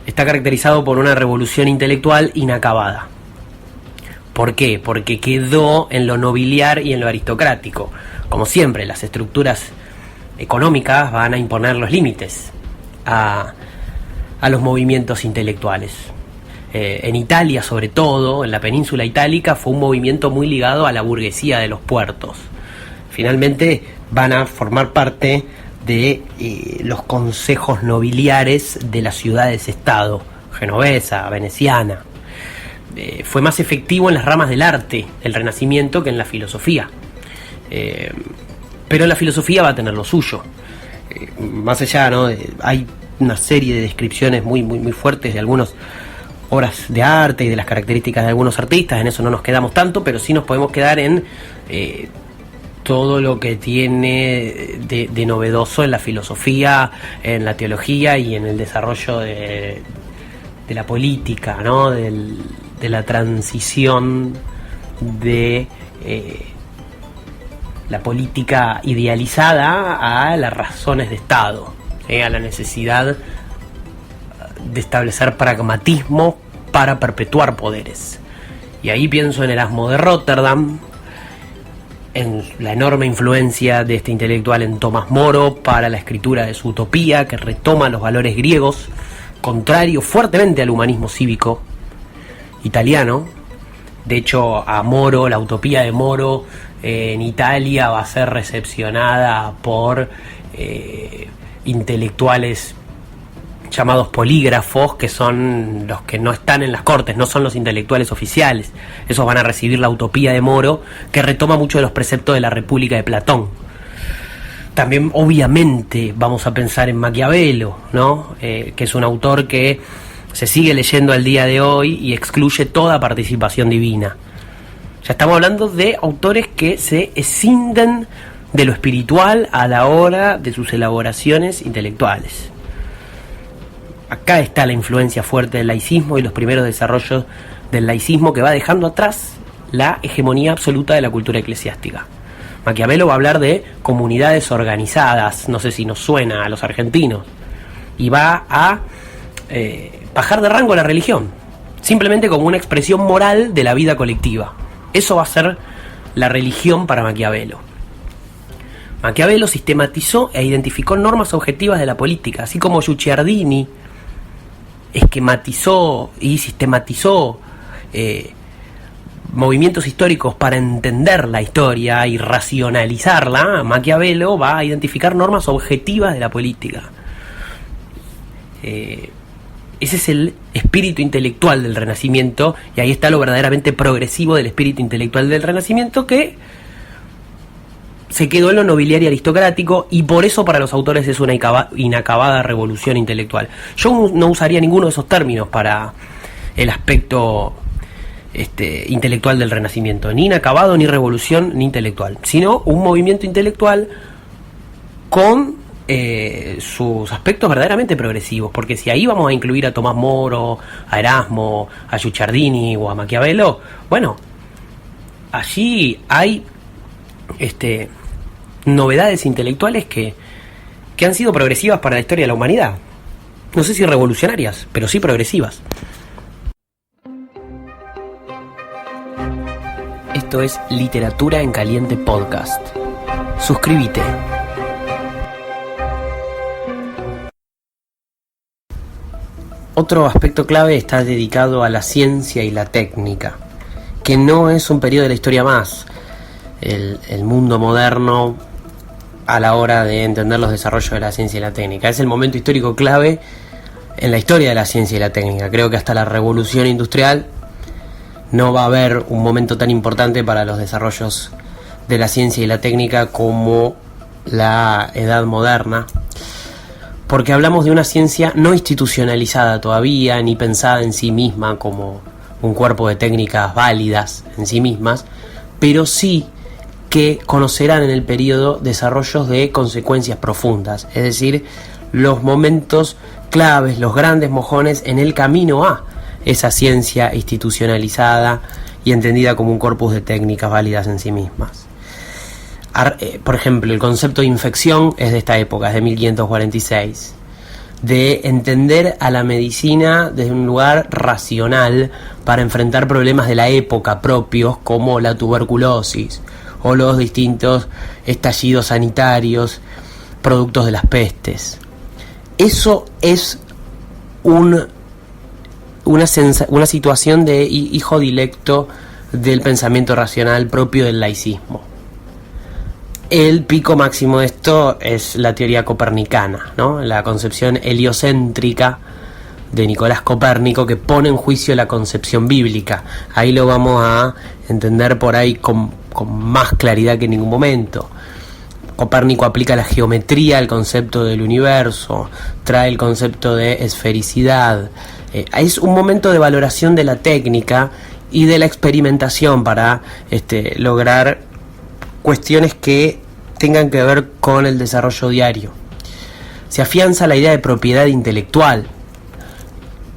está caracterizado por una revolución intelectual inacabada. ¿Por qué? Porque quedó en lo nobiliar y en lo aristocrático. Como siempre, las estructuras económicas van a imponer los límites a los movimientos intelectuales. En Italia, sobre todo, en la península itálica, fue un movimiento muy ligado a la burguesía de los puertos. Finalmente van a formar parte de los consejos nobiliares de las ciudades-estado, genovesa, veneciana. Fue más efectivo en las ramas del arte del Renacimiento que en la filosofía. Pero la filosofía va a tener lo suyo. Más allá, ¿no? Hay una serie de descripciones muy fuertes de algunas obras de arte y de las características de algunos artistas. En eso no nos quedamos tanto, pero sí nos podemos quedar en todo lo que tiene de novedoso en la filosofía, en la teología y en el desarrollo de la política, ¿no? De la transición de la política idealizada a las razones de Estado, ¿sí? A la necesidad de establecer pragmatismo para perpetuar poderes. Y ahí pienso en Erasmo de Róterdam, en la enorme influencia de este intelectual en Tomás Moro para la escritura de su Utopía, que retoma los valores griegos, contrario fuertemente al humanismo cívico italiano. De hecho, a Moro, la Utopía de Moro en Italia va a ser recepcionada por intelectuales llamados polígrafos, que son los que no están en las cortes, no son los intelectuales oficiales. Esos van a recibir la Utopía de Moro, que retoma mucho de los preceptos de la República de Platón. También, obviamente, vamos a pensar en Maquiavelo, ¿no? Que es un autor que se sigue leyendo al día de hoy y excluye toda participación divina. Ya estamos hablando de autores que se escinden de lo espiritual a la hora de sus elaboraciones intelectuales. Acá está la influencia fuerte del laicismo y los primeros desarrollos del laicismo, que va dejando atrás la hegemonía absoluta de la cultura eclesiástica. Maquiavelo va a hablar de comunidades organizadas, no sé si nos suena a los argentinos, y va a bajar de rango la religión, simplemente como una expresión moral de la vida colectiva. Eso va a ser la religión para Maquiavelo. Maquiavelo sistematizó e identificó normas objetivas de la política, así como Guicciardini esquematizó y sistematizó movimientos históricos para entender la historia y racionalizarla. Maquiavelo va a identificar normas objetivas de la política. Ese es el espíritu intelectual del Renacimiento, y ahí está lo verdaderamente progresivo del espíritu intelectual del Renacimiento, que se quedó en lo nobiliario aristocrático, y por eso para los autores es una inacabada revolución intelectual. Yo no usaría ninguno de esos términos para el aspecto intelectual del Renacimiento, ni inacabado, ni revolución, ni intelectual, sino un movimiento intelectual con sus aspectos verdaderamente progresivos, porque si ahí vamos a incluir a Tomás Moro, a Erasmo, a Guicciardini o a Maquiavelo, bueno, allí hay novedades intelectuales que han sido progresivas para la historia de la humanidad. No sé si revolucionarias, pero sí progresivas. Esto es Literatura en Caliente Podcast. Suscríbete. Otro aspecto clave está dedicado a la ciencia y la técnica, que no es un periodo de la historia más. El mundo moderno a la hora de entender los desarrollos de la ciencia y la técnica. Es el momento histórico clave en la historia de la ciencia y la técnica. Creo que hasta la revolución industrial no va a haber un momento tan importante para los desarrollos de la ciencia y la técnica como la edad moderna, porque hablamos de una ciencia no institucionalizada todavía, ni pensada en sí misma como un cuerpo de técnicas válidas en sí mismas, pero sí que conocerán en el periodo desarrollos de consecuencias profundas, es decir, los momentos claves, los grandes mojones en el camino a esa ciencia institucionalizada y entendida como un corpus de técnicas válidas en sí mismas. Por ejemplo, el concepto de infección es de esta época, es de 1546, de entender a la medicina desde un lugar racional para enfrentar problemas de la época propios como la tuberculosis o los distintos estallidos sanitarios productos de las pestes. Eso es una situación de hijo directo del pensamiento racional propio del laicismo. El pico máximo de esto es la teoría copernicana, ¿no? La concepción heliocéntrica de Nicolás Copérnico, que pone en juicio la concepción bíblica. Ahí lo vamos a entender por ahí con más claridad que en ningún momento. Copérnico aplica la geometría al concepto del universo, trae el concepto de esfericidad. Es un momento de valoración de la técnica y de la experimentación para lograr cuestiones que tengan que ver con el desarrollo diario. Se afianza la idea de propiedad intelectual.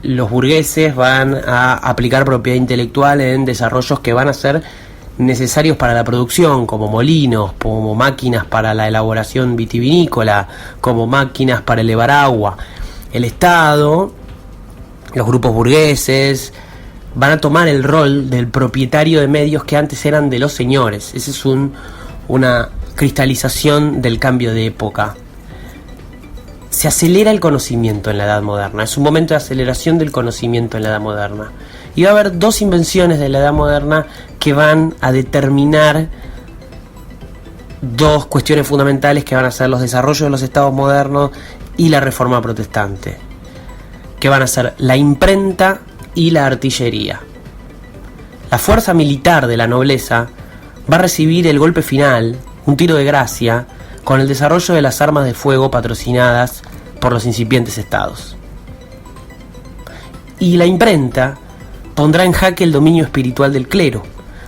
Los burgueses van a aplicar propiedad intelectual en desarrollos que van a ser necesarios para la producción, como molinos, como máquinas para la elaboración vitivinícola, como máquinas para elevar agua. El Estado, los grupos burgueses, van a tomar el rol del propietario de medios que antes eran de los señores. Esa es una cristalización del cambio de época. Se acelera el conocimiento en la Edad Moderna, es un momento de aceleración del conocimiento en la Edad Moderna. Y va a haber dos invenciones de la Edad Moderna que van a determinar dos cuestiones fundamentales que van a ser los desarrollos de los estados modernos y la reforma protestante, que van a ser la imprenta y la artillería. La fuerza militar de la nobleza va a recibir el golpe final, un tiro de gracia, con el desarrollo de las armas de fuego patrocinadas por los incipientes estados. Y la imprenta pondrá en jaque el dominio espiritual del clero,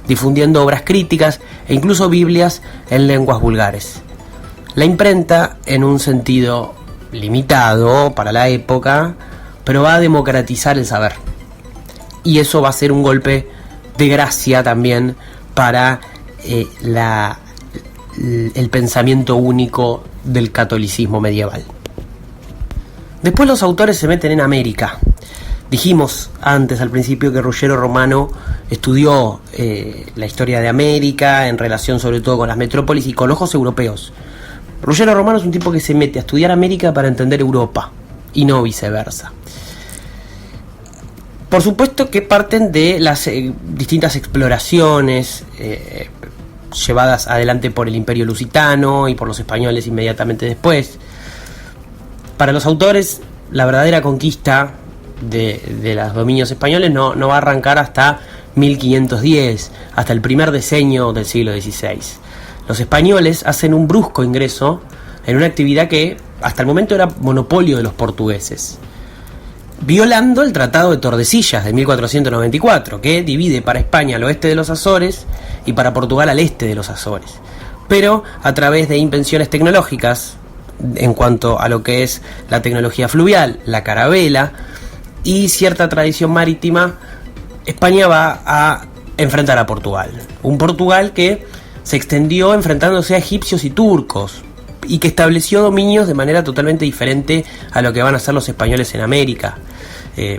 difundiendo obras críticas e incluso Biblias en lenguas vulgares. La imprenta, en un sentido limitado para la época, pero va a democratizar el saber. Y eso va a ser un golpe de gracia también para el pensamiento único del catolicismo medieval. Después los autores se meten en América. Dijimos antes al principio que Ruggiero Romano estudió la historia de América en relación sobre todo con las metrópolis y con ojos europeos. Ruggiero Romano es un tipo que se mete a estudiar América para entender Europa y no viceversa. Por supuesto que parten de las distintas exploraciones llevadas adelante por el Imperio Lusitano y por los españoles inmediatamente después. Para los autores, la verdadera conquista de los dominios españoles no va a arrancar hasta 1510, hasta el primer decenio del siglo XVI. Los españoles hacen un brusco ingreso en una actividad que hasta el momento era monopolio de los portugueses, violando el Tratado de Tordesillas de 1494, que divide para España al oeste de los Azores y para Portugal al este de los Azores, pero a través de invenciones tecnológicas en cuanto a lo que es la tecnología fluvial, la carabela y cierta tradición marítima. España va a enfrentar a Portugal, un Portugal que se extendió enfrentándose a egipcios y turcos y que estableció dominios de manera totalmente diferente a lo que van a hacer los españoles en América.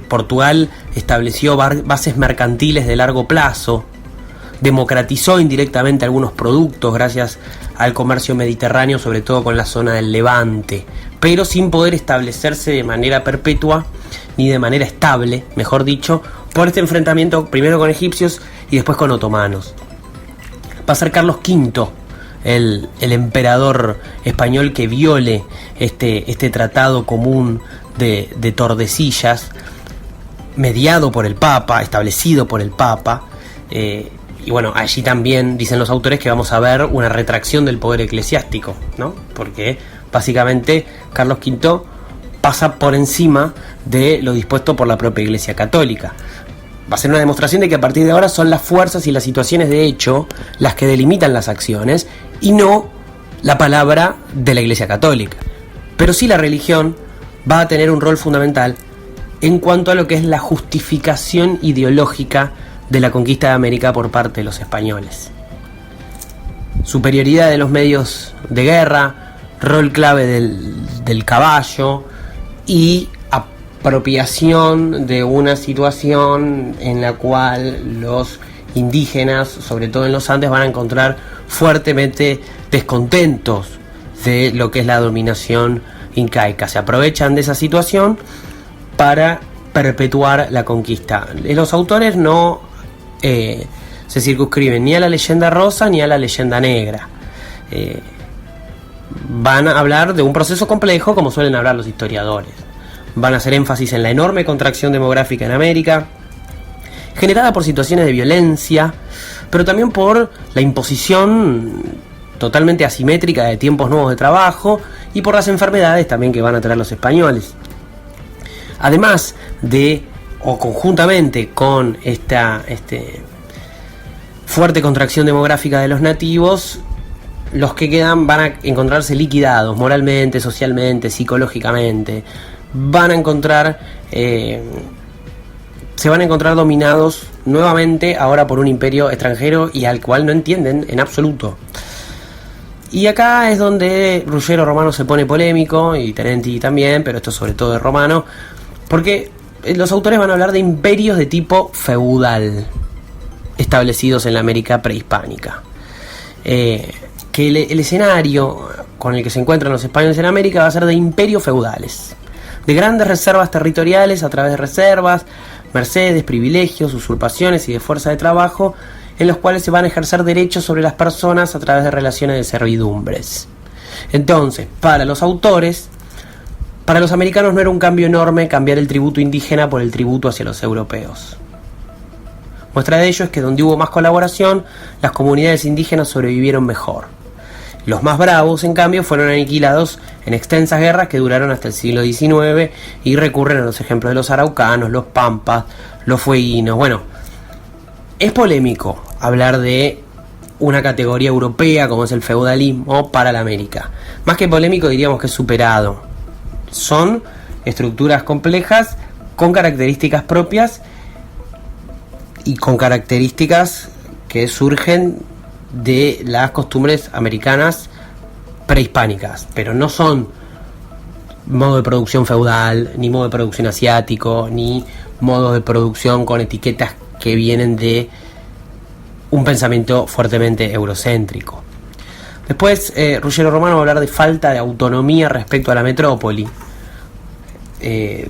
Portugal estableció bases mercantiles de largo plazo, democratizó indirectamente algunos productos gracias al comercio mediterráneo, sobre todo con la zona del Levante, pero sin poder establecerse de manera perpetua ni de manera estable, mejor dicho, por este enfrentamiento primero con egipcios y después con otomanos. Va a ser Carlos V el emperador español que viole este tratado común de Tordesillas, mediado por el Papa, establecido por el Papa, y bueno, allí también dicen los autores que vamos a ver una retracción del poder eclesiástico, ¿no? Porque básicamente Carlos V pasa por encima de lo dispuesto por la propia Iglesia Católica. Va a ser una demostración de que a partir de ahora son las fuerzas y las situaciones de hecho las que delimitan las acciones y no la palabra de la Iglesia Católica. Pero sí la religión va a tener un rol fundamental en cuanto a lo que es la justificación ideológica de la conquista de América por parte de los españoles. Superioridad de los medios de guerra, rol clave del caballo y apropiación de una situación en la cual los indígenas, sobre todo en los Andes, van a encontrar fuertemente descontentos de lo que es la dominación incaica. Se aprovechan de esa situación para perpetuar la conquista. Los autores no se circunscriben ni a la leyenda rosa ni a la leyenda negra. Van a hablar de un proceso complejo, como suelen hablar los historiadores. Van a hacer énfasis en la enorme contracción demográfica en América, generada por situaciones de violencia, pero también por la imposición totalmente asimétrica de tiempos nuevos de trabajo y por las enfermedades también que van a traer los españoles. Además de, o conjuntamente con esta fuerte contracción demográfica de los nativos, los que quedan van a encontrarse liquidados moralmente, socialmente, psicológicamente. Van a encontrar se van a encontrar dominados nuevamente ahora por un imperio extranjero y al cual no entienden en absoluto. Y acá es donde Ruggiero Romano se pone polémico, y Tenenti también, pero esto sobre todo de Romano, porque los autores van a hablar de imperios de tipo feudal establecidos en la América prehispánica. Que el escenario con el que se encuentran los españoles en América va a ser de imperios feudales, de grandes reservas territoriales a través de reservas, mercedes, privilegios, usurpaciones y de fuerza de trabajo, en los cuales se van a ejercer derechos sobre las personas a través de relaciones de servidumbres. Entonces, para los autores, para los americanos no era un cambio enorme cambiar el tributo indígena por el tributo hacia los europeos. Muestra de ello es que donde hubo más colaboración, las comunidades indígenas sobrevivieron mejor. Los más bravos, en cambio, fueron aniquilados en extensas guerras que duraron hasta el siglo XIX y recurren a los ejemplos de los araucanos, los pampas, los fueguinos. Bueno, es polémico hablar de una categoría europea como es el feudalismo para la América. Más que polémico, diríamos que es superado. Son estructuras complejas con características propias y con características que surgen de las costumbres americanas prehispánicas, pero no son modo de producción feudal, ni modo de producción asiático, ni modo de producción con etiquetas que vienen de un pensamiento fuertemente eurocéntrico. Después, Ruggiero Romano va a hablar de falta de autonomía respecto a la metrópoli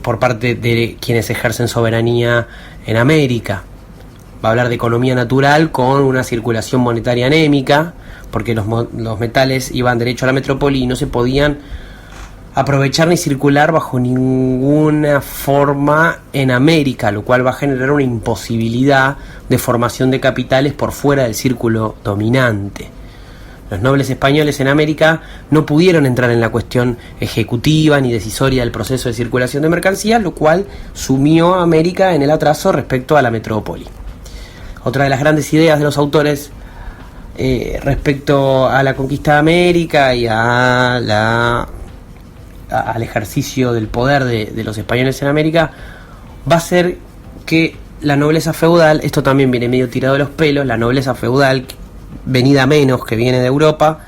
por parte de quienes ejercen soberanía en América. Va a hablar de economía natural con una circulación monetaria anémica, porque los metales iban derecho a la metrópoli y no se podían aprovechar ni circular bajo ninguna forma en América, lo cual va a generar una imposibilidad de formación de capitales por fuera del círculo dominante. Los nobles españoles en América no pudieron entrar en la cuestión ejecutiva ni decisoria del proceso de circulación de mercancías, lo cual sumió a América en el atraso respecto a la metrópoli. Otra de las grandes ideas de los autores respecto a la conquista de América y al ejercicio del poder de los españoles en América va a ser que la nobleza feudal, esto también viene medio tirado de los pelos, la nobleza feudal venida menos que viene de Europa,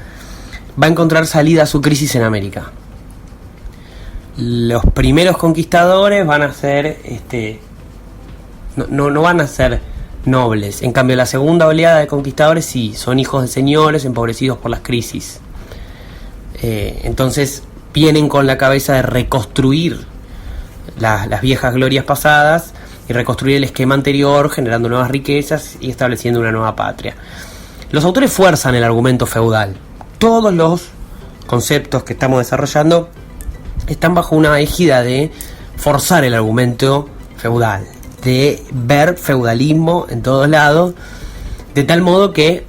va a encontrar salida a su crisis en América. Los primeros conquistadores van a ser no van a ser nobles. En cambio, la segunda oleada de conquistadores sí, son hijos de señores empobrecidos por las crisis. Entonces vienen con la cabeza de reconstruir las viejas glorias pasadas y reconstruir el esquema anterior, generando nuevas riquezas y estableciendo una nueva patria. Los autores fuerzan el argumento feudal. Todos los conceptos que estamos desarrollando están bajo una égida de forzar el argumento feudal, de ver feudalismo en todos lados, de tal modo que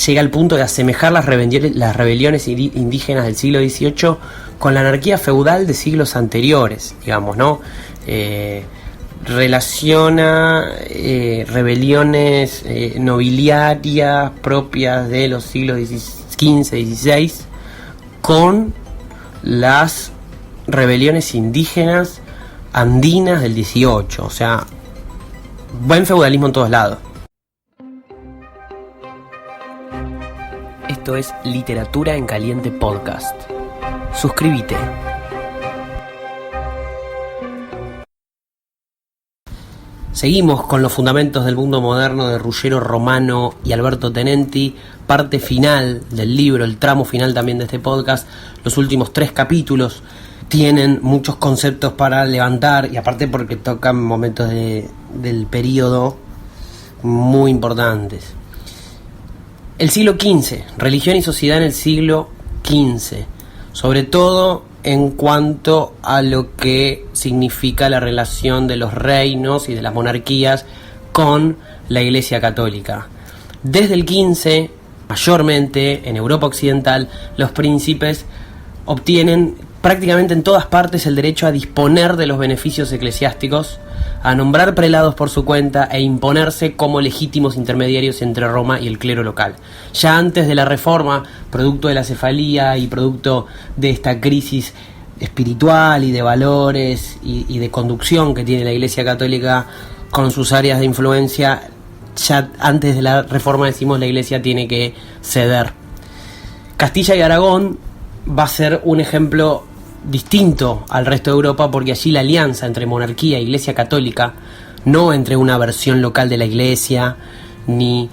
llega al punto de asemejar las rebeliones indígenas del siglo XVIII con la anarquía feudal de siglos anteriores, digamos, ¿no? Relaciona rebeliones nobiliarias propias de los siglos XV, XVI con las rebeliones indígenas andinas del 18, o sea, buen feudalismo en todos lados. Esto es Literatura en Caliente Podcast. Suscríbete. Seguimos con los fundamentos del mundo moderno de Ruggiero Romano y Alberto Tenenti, parte final del libro, el tramo final también de este podcast. Los últimos 3 capítulos tienen muchos conceptos para levantar, y aparte porque tocan momentos del periodo muy importantes. El siglo XV, religión y sociedad en el siglo XV, sobre todo en cuanto a lo que significa la relación de los reinos y de las monarquías con la Iglesia Católica. Desde el XV, mayormente en Europa Occidental, los príncipes obtienen prácticamente en todas partes el derecho a disponer de los beneficios eclesiásticos, a nombrar prelados por su cuenta e imponerse como legítimos intermediarios entre Roma y el clero local. Ya antes de la Reforma, producto de la cefalía y producto de esta crisis espiritual y de valores y de conducción que tiene la Iglesia Católica con sus áreas de influencia, ya antes de la Reforma decimos la Iglesia tiene que ceder. Castilla y Aragón va a ser un ejemplo distinto al resto de Europa, porque allí la alianza entre monarquía e Iglesia Católica, no entre una versión local de la Iglesia ni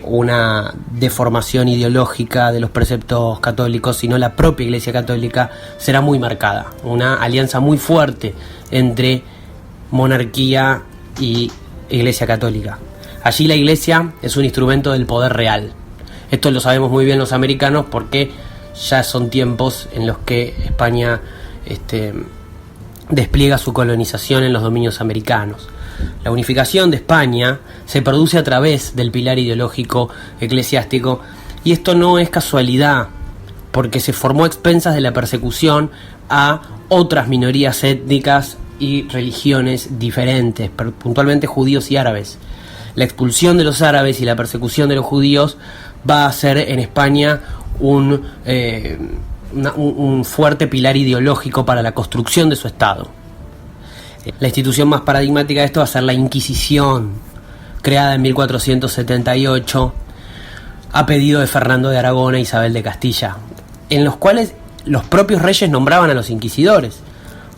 una deformación ideológica de los preceptos católicos, sino la propia Iglesia Católica, será muy marcada. Una alianza muy fuerte entre monarquía y Iglesia Católica. Allí la Iglesia es un instrumento del poder real. Esto lo sabemos muy bien los americanos, porque ya son tiempos en los que España despliega su colonización en los dominios americanos. La unificación de España se produce a través del pilar ideológico eclesiástico, y esto no es casualidad, porque se formó a expensas de la persecución a otras minorías étnicas y religiones diferentes, puntualmente judíos y árabes. La expulsión de los árabes y la persecución de los judíos va a ser en España un fuerte pilar ideológico para la construcción de su Estado. La institución más paradigmática de esto va a ser la Inquisición, creada en 1478 a pedido de Fernando de Aragón e Isabel de Castilla, en los cuales los propios reyes nombraban a los inquisidores.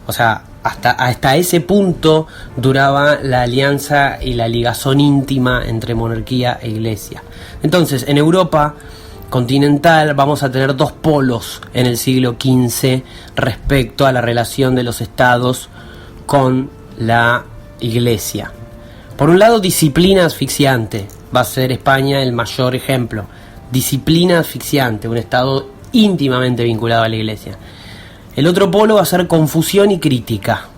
O sea, hasta ese punto duraba la alianza y la ligazón íntima entre monarquía e iglesia. Entonces, en Europa continental vamos a tener dos polos en el siglo XV respecto a la relación de los estados con la iglesia. Por un lado, disciplina asfixiante. Va a ser España el mayor ejemplo. Disciplina asfixiante, un estado íntimamente vinculado a la iglesia. El otro polo va a ser confusión y crítica,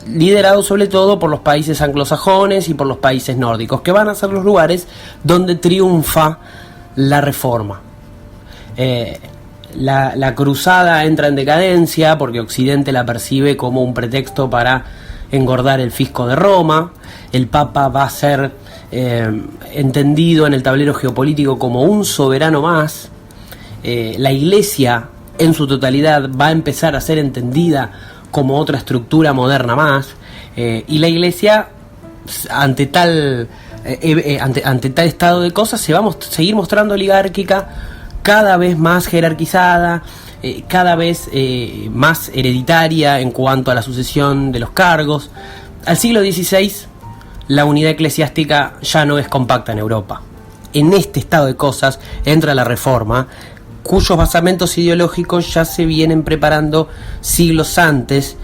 liderado sobre todo por los países anglosajones y por los países nórdicos, que van a ser los lugares donde triunfa la Reforma. La cruzada entra en decadencia porque Occidente la percibe como un pretexto para engordar el fisco de Roma. El Papa va a ser entendido en el tablero geopolítico como un soberano más. La Iglesia en su totalidad va a empezar a ser entendida como otra estructura moderna más, y la Iglesia ante tal estado de cosas se va a seguir mostrando oligárquica, cada vez más jerarquizada, cada vez más hereditaria en cuanto a la sucesión de los cargos. Al siglo XVI la unidad eclesiástica ya no es compacta en Europa. En este estado de cosas entra la Reforma, cuyos basamentos ideológicos ya se vienen preparando siglos antes,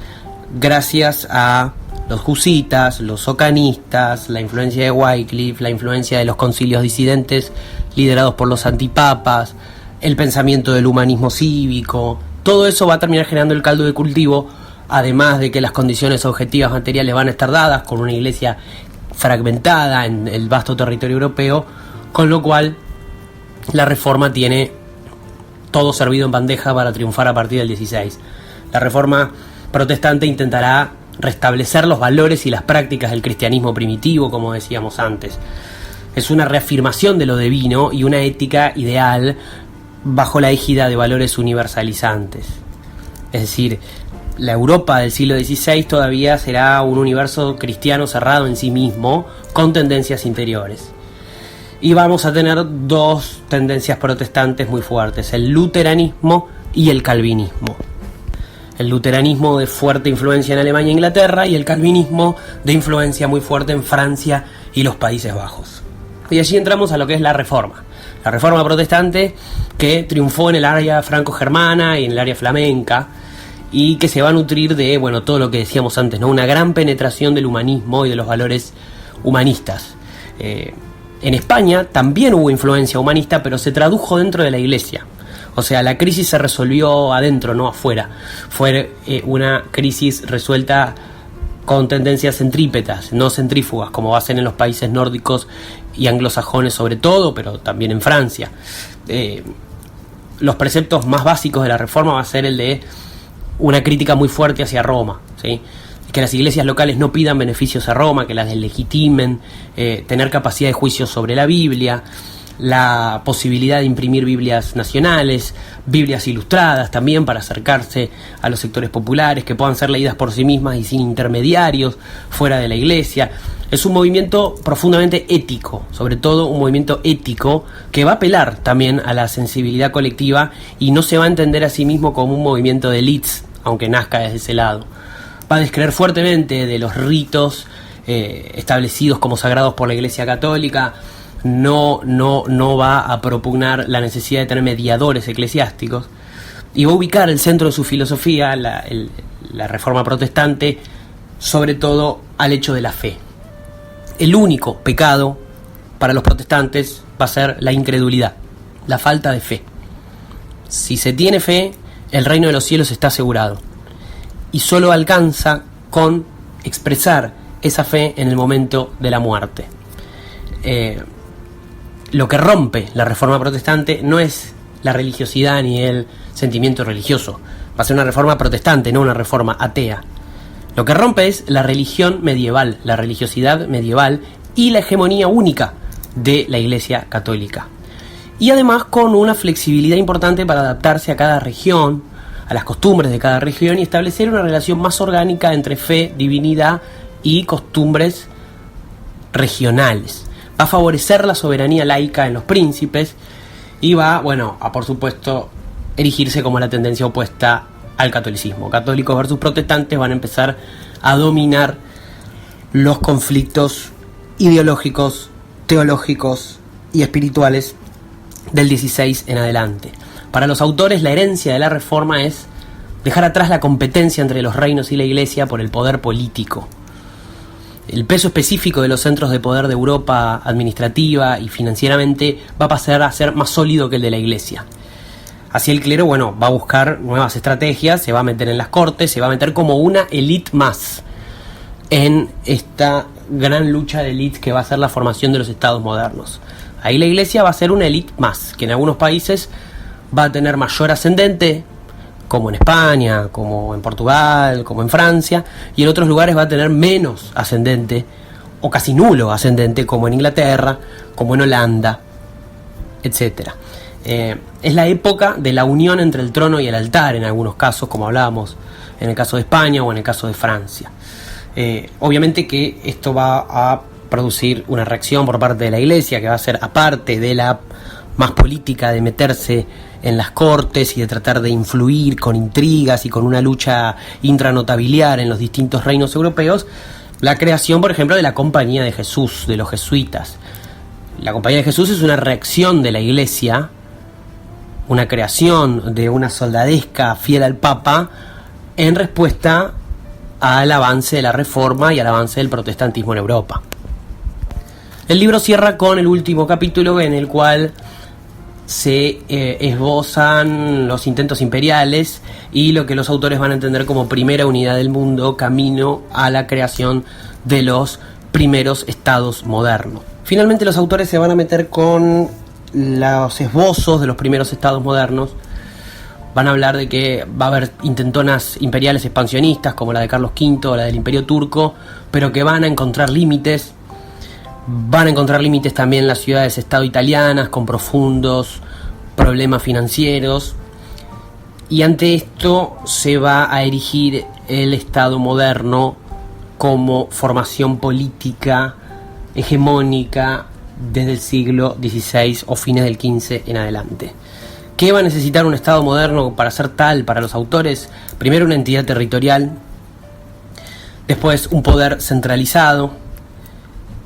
gracias a los husitas, los ocanistas, la influencia de Wycliffe, la influencia de los concilios disidentes liderados por los antipapas, el pensamiento del humanismo cívico. Todo eso va a terminar generando el caldo de cultivo, además de que las condiciones objetivas materiales van a estar dadas con una iglesia fragmentada en el vasto territorio europeo, con lo cual la Reforma tiene todo servido en bandeja para triunfar a partir del 16. La Reforma protestante intentará restablecer los valores y las prácticas del cristianismo primitivo, como decíamos antes. Es una reafirmación de lo divino y una ética ideal bajo la égida de valores universalizantes. Es decir, la Europa del siglo XVI todavía será un universo cristiano cerrado en sí mismo, con tendencias interiores. Y vamos a tener dos tendencias protestantes muy fuertes: el luteranismo y el calvinismo. El luteranismo de fuerte influencia en Alemania e Inglaterra, y el calvinismo de influencia muy fuerte en Francia y los Países Bajos. Y allí entramos a lo que es la Reforma. La Reforma protestante, que triunfó en el área franco-germana y en el área flamenca, y que se va a nutrir de, todo lo que decíamos antes, ¿no? Una gran penetración del humanismo y de los valores humanistas. En España también hubo influencia humanista, pero se tradujo dentro de la iglesia. O sea, la crisis se resolvió adentro, no afuera. Fue una crisis resuelta con tendencias centrípetas, no centrífugas, como va a ser en los países nórdicos y anglosajones sobre todo, pero también en Francia. Los preceptos más básicos de la Reforma va a ser el de una crítica muy fuerte hacia Roma, ¿sí? Que las iglesias locales no pidan beneficios a Roma, que las deslegitimen, tener capacidad de juicio sobre la Biblia. la posibilidad de imprimir Biblias nacionales, Biblias ilustradas también para acercarse a los sectores populares, que puedan ser leídas por sí mismas y sin intermediarios fuera de la iglesia. Es un movimiento profundamente ético, sobre todo un movimiento ético que va a apelar también a la sensibilidad colectiva y no se va a entender a sí mismo como un movimiento de élites, aunque nazca desde ese lado. Va a descreer fuertemente de los ritos establecidos como sagrados por la Iglesia Católica. No va a propugnar la necesidad de tener mediadores eclesiásticos y va a ubicar el centro de su filosofía, la Reforma Protestante, sobre todo al hecho de la fe. El único pecado para los protestantes va a ser la incredulidad, la falta de fe. Si se tiene fe, el reino de los cielos está asegurado, y solo alcanza con expresar esa fe en el momento de la muerte. Lo que rompe la Reforma Protestante no es la religiosidad ni el sentimiento religioso. Va a ser una reforma protestante, no una reforma atea. Lo que rompe es la religión medieval, la religiosidad medieval y la hegemonía única de la Iglesia Católica. Y además con una flexibilidad importante para adaptarse a cada región, a las costumbres de cada región y establecer una relación más orgánica entre fe, divinidad y costumbres regionales. Va a favorecer la soberanía laica en los príncipes y va, a por supuesto erigirse como la tendencia opuesta al catolicismo. Católicos versus protestantes van a empezar a dominar los conflictos ideológicos, teológicos y espirituales del 16 en adelante. Para los autores, la herencia de la Reforma es dejar atrás la competencia entre los reinos y la Iglesia por el poder político. El peso específico de los centros de poder de Europa administrativa y financieramente va a pasar a ser más sólido que el de la Iglesia. Así el clero, va a buscar nuevas estrategias, se va a meter en las cortes, se va a meter como una élite más en esta gran lucha de élites que va a ser la formación de los estados modernos. Ahí la Iglesia va a ser una élite más, que en algunos países va a tener mayor ascendente, como en España, como en Portugal, como en Francia, y en otros lugares va a tener menos ascendente, o casi nulo ascendente, como en Inglaterra, como en Holanda, etc. Es la época de la unión entre el trono y el altar, en algunos casos, como hablábamos en el caso de España o en el caso de Francia. Obviamente que esto va a producir una reacción por parte de la Iglesia, que va a ser aparte de la más política de meterse en las cortes y de tratar de influir con intrigas y con una lucha intranotabiliar en los distintos reinos europeos, la creación, por ejemplo, de la Compañía de Jesús, de los jesuitas. La Compañía de Jesús es una reacción de la Iglesia, una creación de una soldadesca fiel al Papa en respuesta al avance de la Reforma y al avance del protestantismo en Europa. El libro cierra con el último capítulo en el cual se esbozan los intentos imperiales y lo que los autores van a entender como primera unidad del mundo, camino a la creación de los primeros estados modernos. Finalmente los autores se van a meter con los esbozos de los primeros estados modernos. Van a hablar de que va a haber intentonas imperiales expansionistas como la de Carlos V o la del Imperio Turco, pero que van a encontrar límites. Van a encontrar límites también las ciudades-estado italianas con profundos problemas financieros, y ante esto se va a erigir el Estado moderno como formación política hegemónica desde el siglo XVI o fines del XV en adelante. ¿Qué va a necesitar un Estado moderno para ser tal para los autores? Primero, una entidad territorial, después un poder centralizado,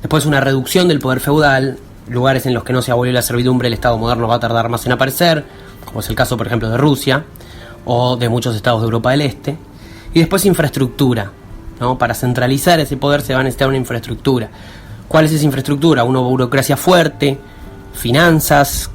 después una reducción del poder feudal. Lugares en los que no se abolió la servidumbre, el Estado moderno va a tardar más en aparecer, como es el caso, por ejemplo, de Rusia o de muchos estados de Europa del Este. Y después infraestructura, ¿no? Para centralizar ese poder se va a necesitar una infraestructura. ¿Cuál es esa infraestructura? Una burocracia fuerte, finanzas,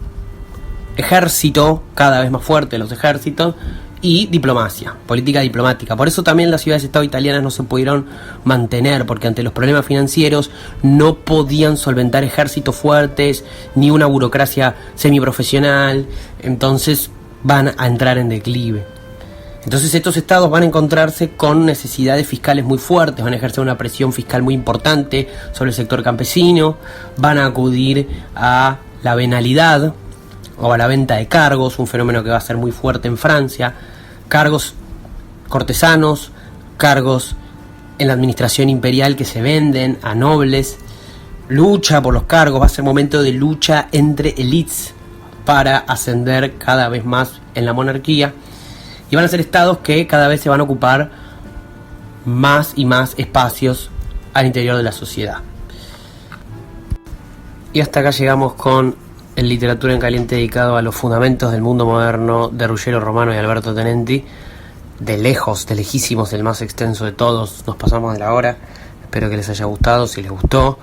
ejército, cada vez más fuerte los ejércitos, y diplomacia, política diplomática. Por eso también las ciudades-estado italianas no se pudieron mantener, porque ante los problemas financieros no podían solventar ejércitos fuertes ni una burocracia semiprofesional, entonces van a entrar en declive. Entonces estos estados van a encontrarse con necesidades fiscales muy fuertes, van a ejercer una presión fiscal muy importante sobre el sector campesino, van a acudir a la venalidad o a la venta de cargos, un fenómeno que va a ser muy fuerte en Francia, cargos cortesanos, cargos en la administración imperial que se venden a nobles, lucha por los cargos, va a ser momento de lucha entre élites para ascender cada vez más en la monarquía, y van a ser estados que cada vez se van a ocupar más y más espacios al interior de la sociedad. Y hasta acá llegamos con el Literatura en Caliente dedicado a los fundamentos del mundo moderno de Ruggiero Romano y Alberto Tenenti. De lejos, de lejísimos, el más extenso de todos. Nos pasamos de la hora. Espero que les haya gustado. Si les gustó,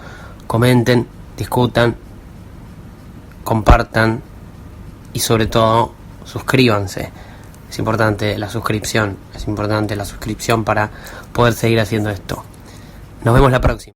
comenten, discutan, compartan y sobre todo suscríbanse. Es importante la suscripción. Es importante la suscripción para poder seguir haciendo esto. Nos vemos la próxima.